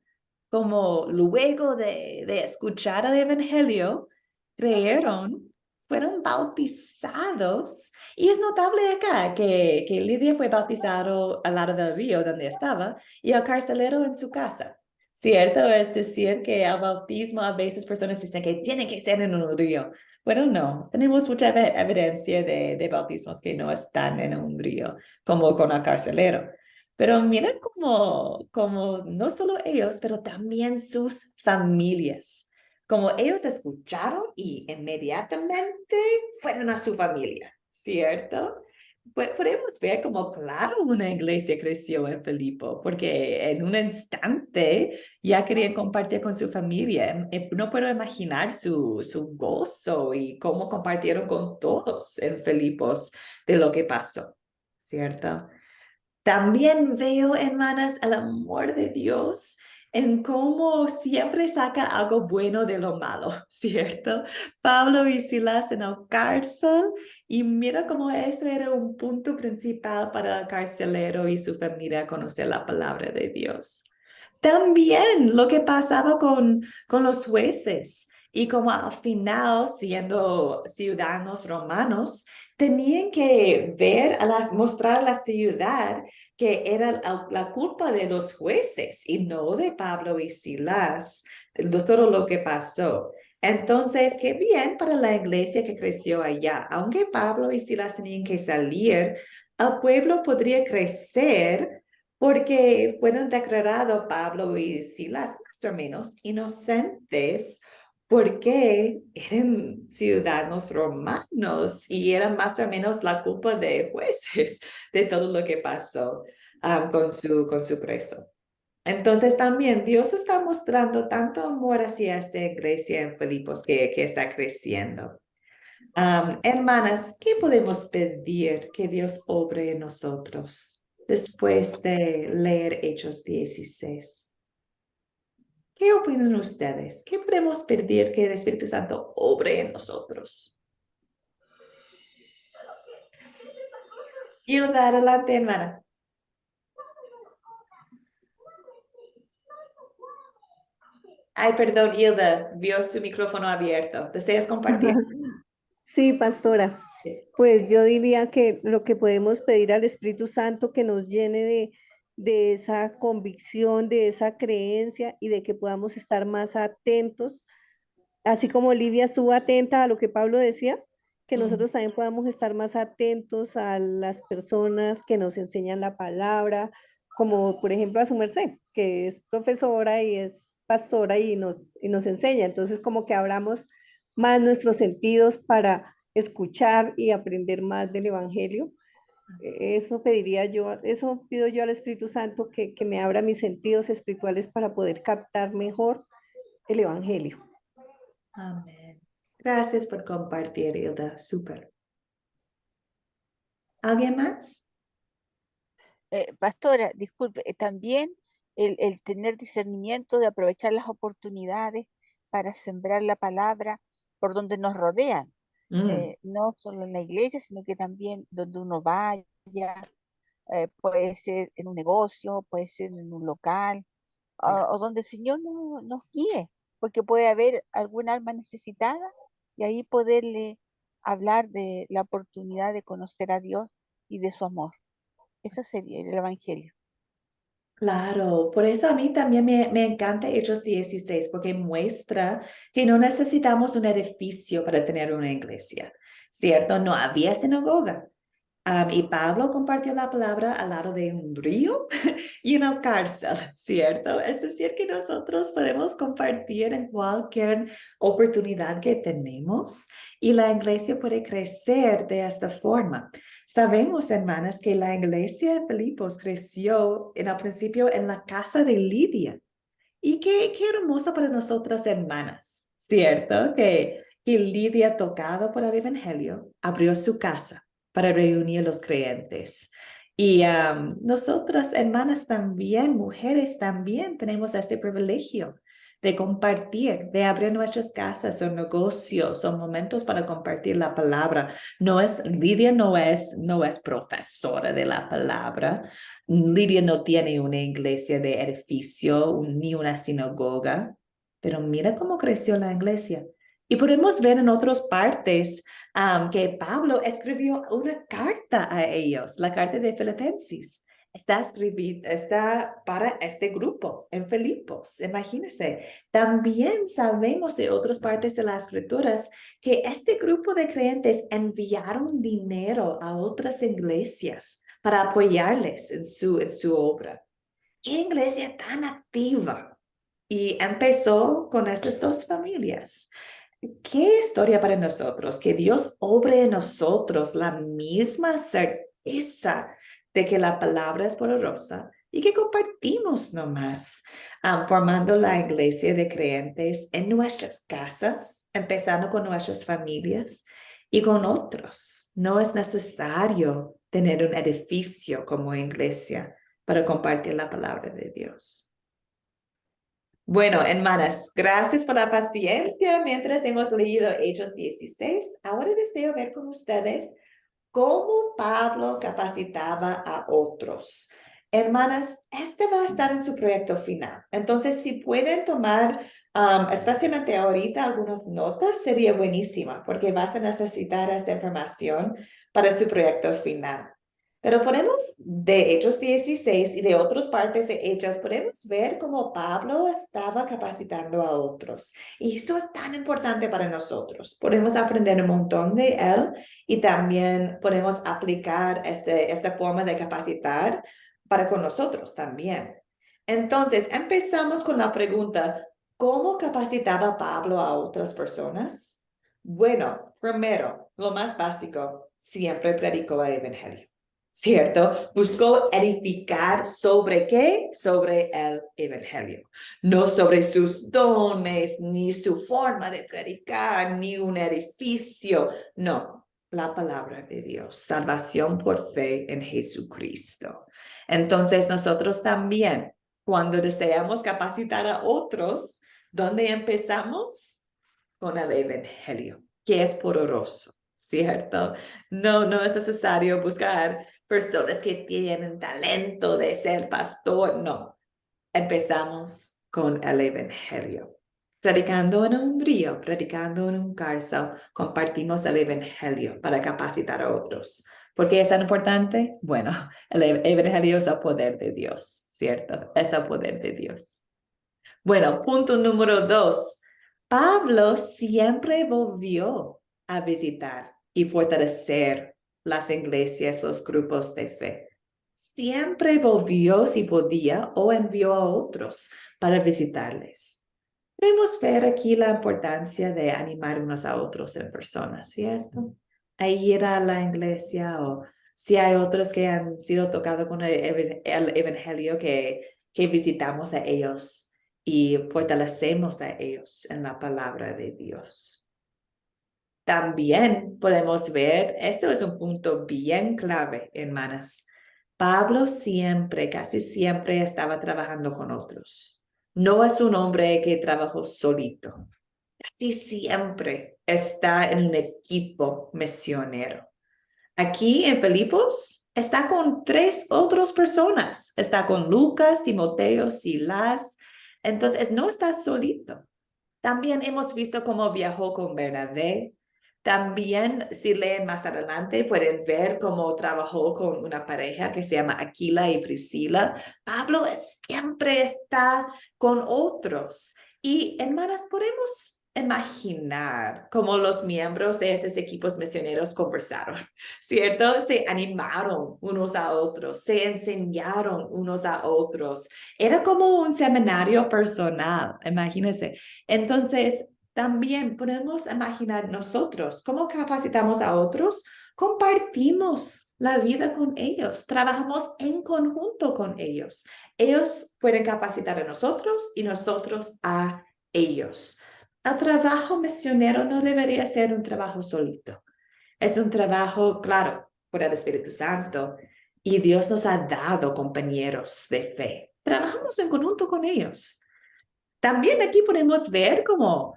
como luego de escuchar el Evangelio, creyeron, fueron bautizados. Y es notable acá que Lidia fue bautizado al lado del río donde estaba y el carcelero en su casa. Cierto, es decir, que el bautismo a veces personas dicen que tiene que ser en un río. Bueno, no, tenemos mucha evidencia de bautismos que no están en un río como con el carcelero. Pero mira como no solo ellos, pero también sus familias. Como ellos escucharon y inmediatamente fueron a su familia, ¿cierto? Podemos ver como, claro, una iglesia creció en Filipo, porque en un instante ya querían compartir con su familia. No puedo imaginar su gozo y cómo compartieron con todos en Filipos de lo que pasó. ¿Cierto? También veo, hermanas, el amor de Dios en cómo siempre saca algo bueno de lo malo, ¿cierto? Pablo y Silas en el cárcel y mira cómo eso era un punto principal para el carcelero y su familia conocer la palabra de Dios. También lo que pasaba con los jueces y como al final, siendo ciudadanos romanos, tenían que ver, mostrar a la ciudad que era la culpa de los jueces y no de Pablo y Silas, de todo lo que pasó. Entonces, qué bien para la iglesia que creció allá. Aunque Pablo y Silas tenían que salir, el pueblo podría crecer porque fueron declarados Pablo y Silas más o menos inocentes porque eran ciudadanos romanos y eran más o menos la culpa de jueces de todo lo que pasó con su preso. Entonces también Dios está mostrando tanto amor hacia esta iglesia en Filipos que está creciendo. Hermanas, ¿qué podemos pedir que Dios obre en nosotros después de leer Hechos 16? ¿Qué opinan ustedes? ¿Qué podemos pedir que el Espíritu Santo obre en nosotros? Hilda, adelante, hermana. Ay, perdón, Hilda, vio su micrófono abierto. ¿Deseas compartir? Sí, pastora. Pues yo diría que lo que podemos pedir al Espíritu Santo que nos llene de esa convicción, de esa creencia y de que podamos estar más atentos, así como Lidia estuvo atenta a lo que Pablo decía, que Mm, nosotros también podamos estar más atentos a las personas que nos enseñan la palabra, como por ejemplo a su merced, que es profesora y es pastora y nos enseña. Entonces, como que abramos más nuestros sentidos para escuchar y aprender más del Evangelio. Eso pediría yo, eso pido yo al Espíritu Santo que me abra mis sentidos espirituales para poder captar mejor el Evangelio. amén. Gracias por compartir, Hilda. Súper. ¿Alguien más? Pastora, disculpe, también el tener discernimiento de aprovechar las oportunidades para sembrar la palabra por donde nos rodean, Mm, no solo en la iglesia, sino que también donde uno vaya, puede ser en un negocio, puede ser en un local, o donde el Señor nos guíe, porque puede haber algún alma necesitada y ahí poderle hablar de la oportunidad de conocer a Dios y de su amor. Ese sería el evangelio. Claro, por eso a mí también me encanta Hechos 16, porque muestra que no necesitamos un edificio para tener una iglesia, ¿cierto? No había sinagoga. Y Pablo compartió la palabra al lado de un río y una cárcel, ¿cierto? Es decir, que nosotros podemos compartir en cualquier oportunidad que tenemos y la iglesia puede crecer de esta forma. Sabemos, hermanas, que la iglesia de Filipos creció en el principio en la casa de Lidia. Y qué hermoso para nosotras, hermanas, ¿cierto? Que Lidia, tocado por el Evangelio, abrió su casa para reunir a los creyentes. Y nosotras, hermanas, también, mujeres, también tenemos este privilegio de compartir, de abrir nuestras casas o negocios o momentos para compartir la palabra. Lidia no es profesora de la palabra. Lidia no tiene una iglesia de edificio ni una sinagoga, pero mira cómo creció la iglesia. Y podemos ver en otras partes que Pablo escribió una carta a ellos, la carta de Filipenses. Está para este grupo en Filipos, imagínense. También sabemos de otras partes de las escrituras que este grupo de creyentes enviaron dinero a otras iglesias para apoyarles en su obra. ¡Qué iglesia tan activa! Y empezó con estas dos familias. Qué historia para nosotros, que Dios obre en nosotros la misma certeza de que la palabra es poderosa y que compartimos nomás, formando la iglesia de creyentes en nuestras casas, empezando con nuestras familias y con otros. No es necesario tener un edificio como iglesia para compartir la palabra de Dios. Bueno, hermanas, gracias por la paciencia mientras hemos leído Hechos 16. Ahora deseo ver con ustedes cómo Pablo capacitaba a otros. Hermanas, este va a estar en su proyecto final. Entonces, si pueden tomar, especialmente ahorita, algunas notas, sería buenísima, porque vas a necesitar esta información para su proyecto final. Pero podemos, de Hechos 16 y de otras partes de Hechos, podemos ver cómo Pablo estaba capacitando a otros. Y eso es tan importante para nosotros. Podemos aprender un montón de él y también podemos aplicar esta forma de capacitar para con nosotros también. Entonces, empezamos con la pregunta, ¿cómo capacitaba Pablo a otras personas? Bueno, primero, lo más básico, siempre predicó el evangelio. ¿Cierto? Buscó edificar sobre qué? Sobre el evangelio. No sobre sus dones, ni su forma de predicar, ni un edificio. No, la palabra de Dios. Salvación por fe en Jesucristo. Entonces nosotros también, cuando deseamos capacitar a otros, ¿dónde empezamos? Con el evangelio, que es poderoso. ¿Cierto? No es necesario buscar personas que tienen talento de ser pastor. No, empezamos con el evangelio. Predicando en un río, predicando en un cárcel, compartimos el evangelio para capacitar a otros. ¿Por qué es tan importante? Bueno, el evangelio es el poder de Dios, ¿cierto? Es el poder de Dios. Bueno, punto número 2. Pablo siempre volvió a visitar y fortalecer las iglesias, los grupos de fe. Siempre volvió si podía o envió a otros para visitarles. Podemos ver aquí la importancia de animar unos a otros en persona, ¿cierto? A ir a la iglesia o si hay otros que han sido tocados con el evangelio que visitamos a ellos y fortalecemos a ellos en la palabra de Dios. También podemos ver, esto es un punto bien clave, hermanas. Pablo siempre, casi siempre estaba trabajando con otros. No es un hombre que trabajó solito. Casi siempre está en un equipo misionero. Aquí en Filipos está con 3 otras personas. Está con Lucas, Timoteo, Silas. Entonces, no está solito. También hemos visto cómo viajó con Bernabé, También, si leen más adelante, pueden ver cómo trabajó con una pareja que se llama Aquila y Priscila. Pablo siempre está con otros. Y hermanas, podemos imaginar cómo los miembros de esos equipos misioneros conversaron, ¿cierto? Se animaron unos a otros, se enseñaron unos a otros. Era como un seminario personal, imagínense. Entonces, también podemos imaginar nosotros cómo capacitamos a otros, compartimos la vida con ellos, trabajamos en conjunto con ellos. Ellos pueden capacitar a nosotros y nosotros a ellos. El trabajo misionero no debería ser un trabajo solito. Es un trabajo, claro, por el Espíritu Santo. Y Dios nos ha dado compañeros de fe. Trabajamos en conjunto con ellos. También aquí podemos ver cómo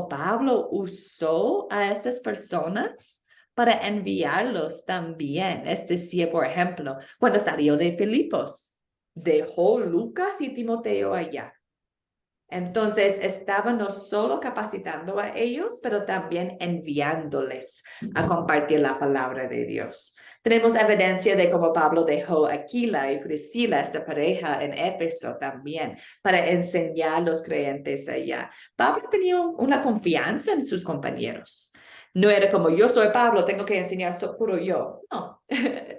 Pablo usó a estas personas para enviarlos también. Es decir, por ejemplo, cuando salió de Filipos, dejó Lucas y Timoteo allá. Entonces, estaba no solo capacitando a ellos, pero también enviándoles a compartir la palabra de Dios. Tenemos evidencia de cómo Pablo dejó a Aquila y Priscila, esta pareja en Éfeso también, para enseñar a los creyentes allá. Pablo tenía una confianza en sus compañeros. No era como, yo soy Pablo, tengo que enseñar puro yo. No,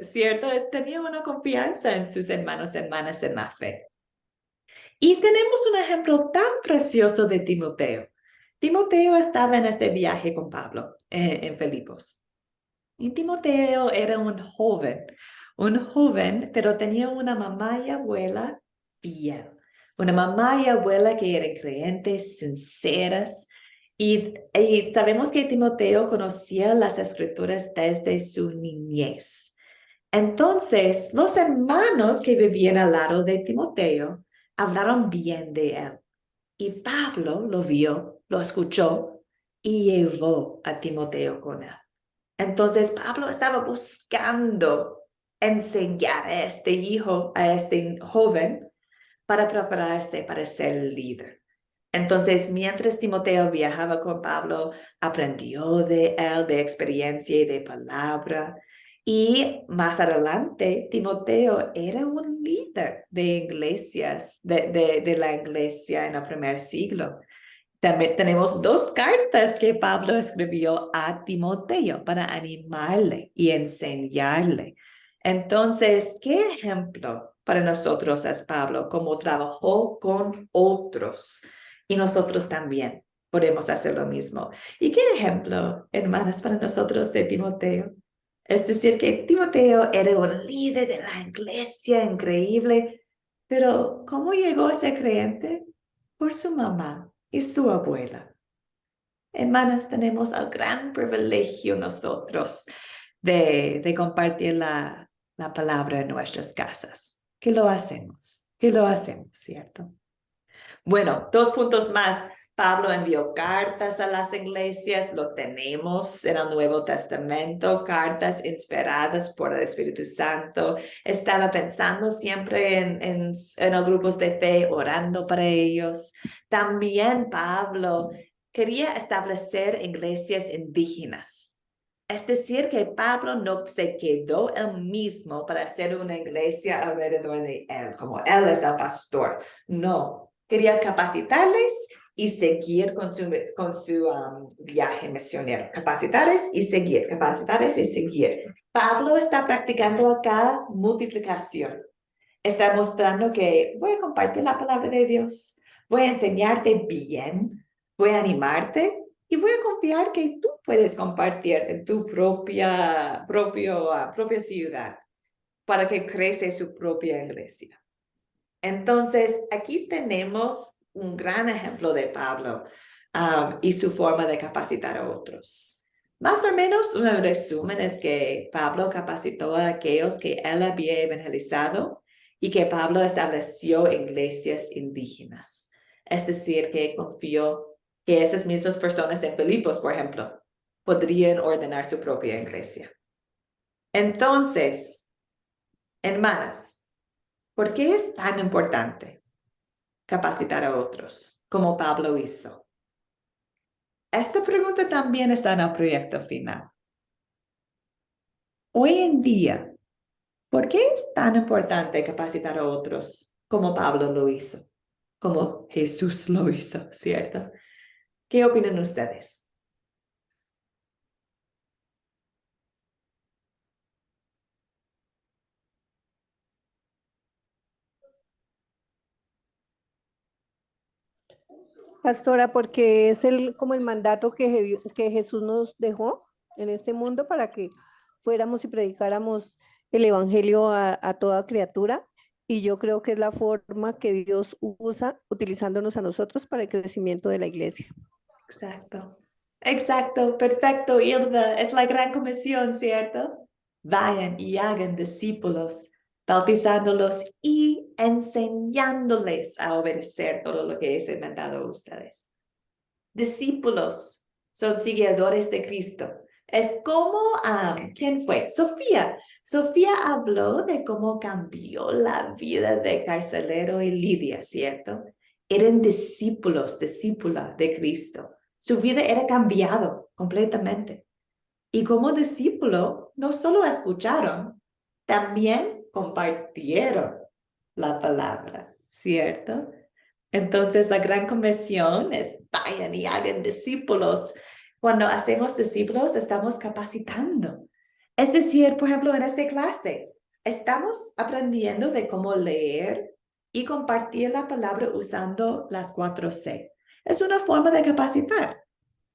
¿cierto? Tenía una confianza en sus hermanos y hermanas en la fe. Y tenemos un ejemplo tan precioso de Timoteo. Timoteo estaba en este viaje con Pablo en Filipos. Y Timoteo era un joven, pero tenía una mamá y abuela fiel. Una mamá y abuela que eran creyentes, sinceras. Y sabemos que Timoteo conocía las escrituras desde su niñez. Entonces, los hermanos que vivían al lado de Timoteo hablaron bien de él. Y Pablo lo vio, lo escuchó y llevó a Timoteo con él. Entonces, Pablo estaba buscando enseñar a este hijo, a este joven, para prepararse para ser líder. Entonces, mientras Timoteo viajaba con Pablo, aprendió de él, de experiencia y de palabra. Y más adelante, Timoteo era un líder de iglesias, de la iglesia en el primer siglo. También tenemos 2 cartas que Pablo escribió a Timoteo para animarle y enseñarle. Entonces, ¿qué ejemplo para nosotros es Pablo? Cómo trabajó con otros y nosotros también podemos hacer lo mismo. ¿Y qué ejemplo, hermanas, para nosotros de Timoteo? Es decir, que Timoteo era un líder de la iglesia increíble, pero ¿cómo llegó a ser creyente? Por su mamá y su abuela. Hermanas, tenemos el gran privilegio nosotros de compartir la palabra en nuestras casas. Que lo hacemos, ¿cierto? Bueno, 2 puntos más. Pablo envió cartas a las iglesias, lo tenemos en el Nuevo Testamento, cartas inspiradas por el Espíritu Santo. Estaba pensando siempre en los grupos de fe, orando para ellos. También Pablo quería establecer iglesias indígenas. Es decir, que Pablo no se quedó él mismo para hacer una iglesia alrededor de él, como él es el pastor. No, quería capacitarles y seguir con su viaje misionero. Capacitarles y seguir, capacitarles y seguir. Pablo está practicando acá multiplicación. Está mostrando que voy a compartir la palabra de Dios, voy a enseñarte bien, voy a animarte y voy a confiar que tú puedes compartir en tu propia ciudad para que crece su propia iglesia. Entonces, aquí tenemos un gran ejemplo de Pablo y su forma de capacitar a otros. Más o menos, un resumen es que Pablo capacitó a aquellos que él había evangelizado y que Pablo estableció iglesias indígenas. Es decir, que confió que esas mismas personas en Filipos, por ejemplo, podrían ordenar su propia iglesia. Entonces, hermanas, ¿por qué es tan importante capacitar a otros como Pablo hizo? esta pregunta también está en el proyecto final. Hoy en día, ¿por qué es tan importante capacitar a otros como Pablo lo hizo? Como Jesús lo hizo, ¿cierto? ¿Qué opinan ustedes? Pastora, porque es como el mandato que Jesús nos dejó en este mundo para que fuéramos y predicáramos el evangelio a toda criatura. Y yo creo que es la forma que Dios usa utilizándonos a nosotros para el crecimiento de la iglesia. Exacto. Exacto, perfecto, Hilda. Es la gran comisión, ¿cierto? Vayan y hagan discípulos, bautizándolos y enseñándoles a obedecer todo lo que he mandado a ustedes. Discípulos son seguidores de Cristo. Es como, ¿quién fue? Sofía. Sofía habló de cómo cambió la vida de Carcelero y Lidia, ¿cierto? Eran discípulas de Cristo. Su vida era cambiado completamente. Y como discípulo, no solo escucharon, también compartieron la palabra, ¿cierto? Entonces, la gran comisión es vayan y hagan discípulos. Cuando hacemos discípulos, estamos capacitando. Es decir, por ejemplo, en esta clase, estamos aprendiendo de cómo leer y compartir la palabra usando las 4C. Es una forma de capacitar,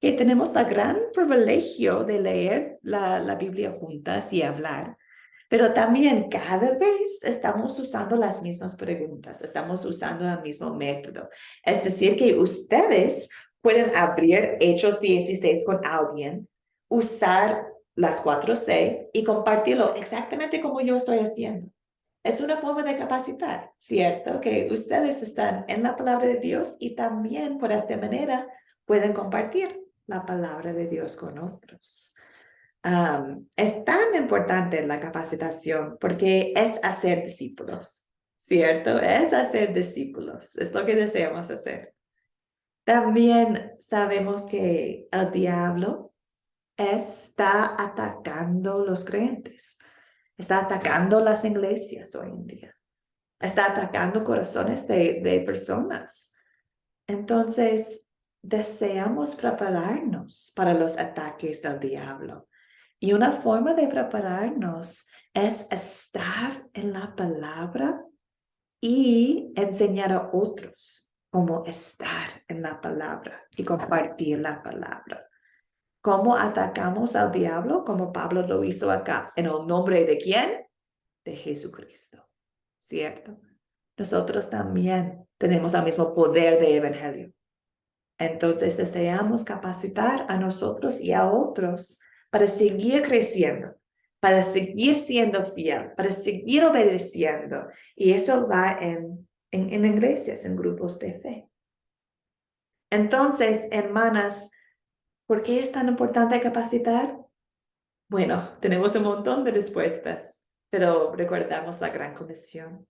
que tenemos el gran privilegio de leer la Biblia juntas y hablar. Pero también cada vez estamos usando las mismas preguntas, estamos usando el mismo método. Es decir, que ustedes pueden abrir Hechos 16 con alguien, usar las 4C y compartirlo exactamente como yo estoy haciendo. Es una forma de capacitar, ¿cierto? Que ustedes están en la palabra de Dios y también por esta manera pueden compartir la palabra de Dios con otros. Es tan importante la capacitación porque es hacer discípulos, ¿cierto? Es hacer discípulos, es lo que deseamos hacer. También sabemos que el diablo está atacando los creyentes, está atacando las iglesias hoy en día, está atacando corazones de personas. Entonces, deseamos prepararnos para los ataques del diablo. Y una forma de prepararnos es estar en la palabra y enseñar a otros cómo estar en la palabra y compartir la palabra. ¿Cómo atacamos al diablo? Como Pablo lo hizo acá. ¿En el nombre de quién? De Jesucristo. ¿Cierto? Nosotros también tenemos el mismo poder de evangelio. Entonces deseamos capacitar a nosotros y a otros para seguir creciendo, para seguir siendo fiel, para seguir obedeciendo. Y eso va en iglesias, en grupos de fe. Entonces, hermanas, ¿por qué es tan importante capacitar? Bueno, tenemos un montón de respuestas, pero recordamos la gran comisión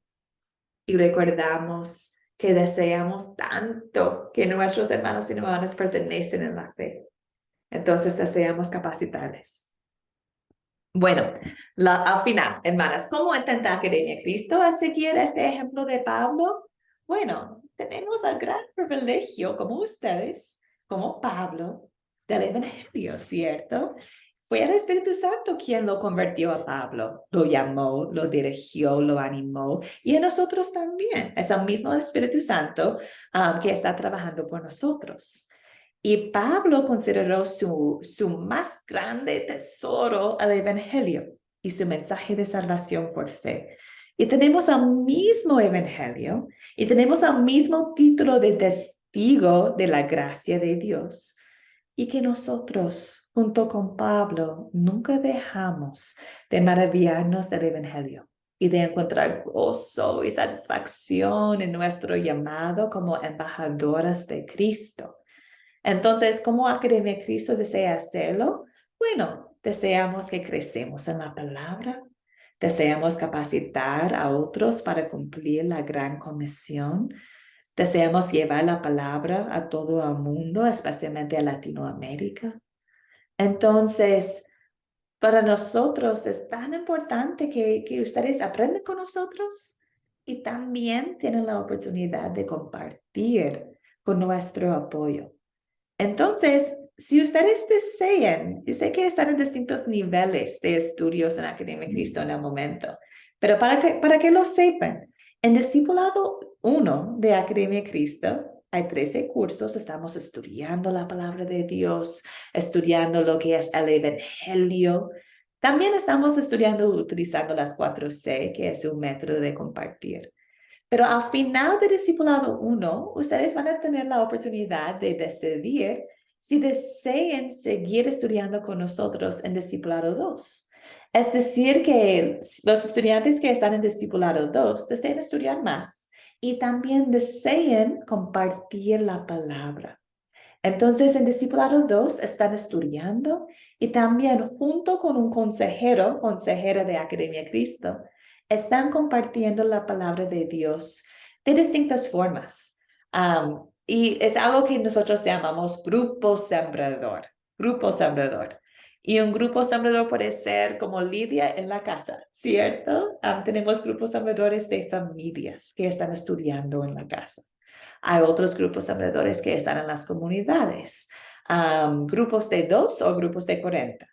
y recordamos que deseamos tanto que nuestros hermanos y hermanas pertenecen en la fe. Entonces deseamos capacitarles. Bueno, al final, hermanas, ¿cómo intenta Academia Cristo a seguir este ejemplo de Pablo? Bueno, tenemos el gran privilegio, como ustedes, como Pablo, del Evangelio, ¿cierto? Fue el Espíritu Santo quien lo convirtió a Pablo, lo llamó, lo dirigió, lo animó, y a nosotros también. Es el mismo Espíritu Santo que está trabajando por nosotros. Y Pablo consideró su más grande tesoro el Evangelio y su mensaje de salvación por fe. Y tenemos el mismo Evangelio y tenemos el mismo título de testigo de la gracia de Dios. Y que nosotros, junto con Pablo, nunca dejamos de maravillarnos del Evangelio y de encontrar gozo y satisfacción en nuestro llamado como embajadoras de Cristo. Entonces, ¿cómo Academia Cristo desea hacerlo? Bueno, deseamos que crecemos en la palabra, deseamos capacitar a otros para cumplir la gran comisión, Deseamos llevar la palabra a todo el mundo, especialmente a Latinoamérica. Entonces, para nosotros es tan importante que ustedes aprendan con nosotros y también tienen la oportunidad de compartir con nuestro apoyo. Entonces, si ustedes desean, yo sé que están en distintos niveles de estudios en Academia Cristo en el momento, pero para que lo sepan, en Discipulado 1 de Academia Cristo hay 13 cursos, estamos estudiando la palabra de Dios, estudiando lo que es el Evangelio. También estamos estudiando utilizando las 4C, que es un método de compartir. Pero al final del Discipulado 1, ustedes van a tener la oportunidad de decidir si desean seguir estudiando con nosotros en Discipulado 2. Es decir, que los estudiantes que están en Discipulado 2 desean estudiar más y también desean compartir la palabra. Entonces, en Discipulado 2 están estudiando y también junto con un consejera de Academia Cristo, están compartiendo la palabra de Dios de distintas formas. Y es algo que nosotros llamamos grupo sembrador. Grupo sembrador. Y un grupo sembrador puede ser como Lidia en la casa, ¿cierto? Tenemos grupos sembradores de familias que están estudiando en la casa. Hay otros grupos sembradores que están en las comunidades, grupos de 2 o grupos de 40.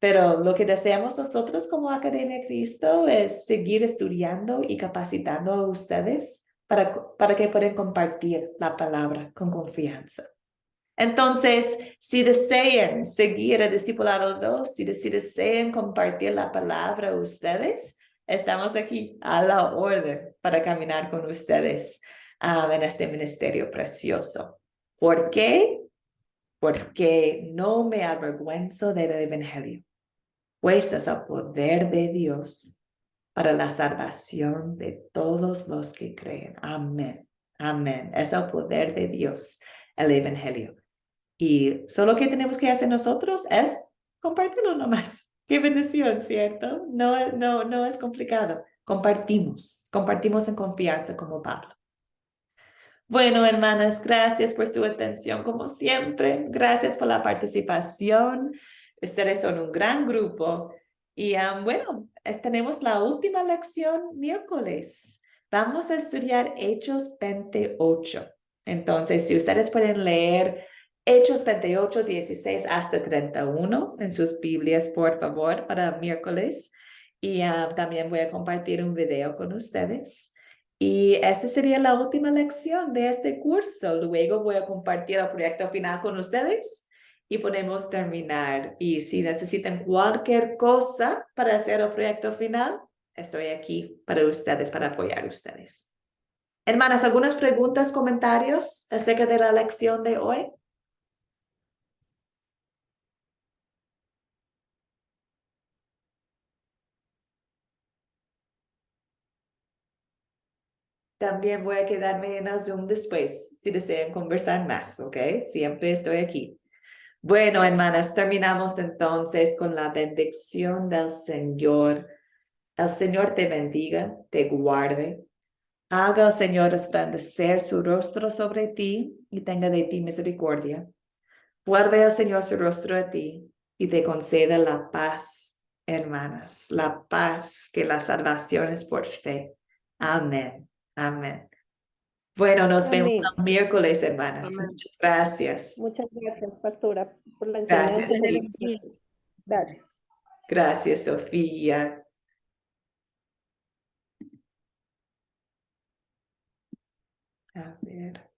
Pero lo que deseamos nosotros como Academia Cristo es seguir estudiando y capacitando a ustedes para que puedan compartir la palabra con confianza. Entonces, si desean seguir el Discipulado 2, si desean compartir la palabra a ustedes, estamos aquí a la orden para caminar con ustedes en este ministerio precioso. ¿Por qué? Porque no me avergüenzo del Evangelio, pues es el poder de Dios para la salvación de todos los que creen. Amén. Amén. Es el poder de Dios, el Evangelio. Y solo que tenemos que hacer nosotros es compartirlo nomás. Qué bendición, ¿cierto? No es complicado. Compartimos en confianza como Pablo. Bueno, hermanas, gracias por su atención como siempre. Gracias por la participación. Ustedes son un gran grupo. Y bueno, tenemos la última lección miércoles. Vamos a estudiar Hechos 28. Entonces, si ustedes pueden leer Hechos 28, 16 hasta 31 en sus Biblias, por favor, para miércoles. Y también voy a compartir un video con ustedes. Y esa sería la última lección de este curso. Luego voy a compartir el proyecto final con ustedes y podemos terminar. Y si necesitan cualquier cosa para hacer el proyecto final, estoy aquí para ustedes, para apoyar a ustedes. Hermanas, ¿algunas preguntas, comentarios acerca de la lección de hoy? También voy a quedarme en el Zoom después, si desean conversar más, ¿ok? Siempre estoy aquí. Bueno, hermanas, terminamos entonces con la bendición del Señor. El Señor te bendiga, te guarde. Haga el Señor resplandecer su rostro sobre ti y tenga de ti misericordia. Vuelve el Señor su rostro a ti y te conceda la paz, hermanas, la paz que la salvación es por fe. Amén. Amén. Bueno, nos vemos Amén. el miércoles, hermanas. Amén. Muchas gracias. Muchas gracias, pastora, por la Gracias. enseñanza. Por la... Gracias. Gracias, Sofía. A ver.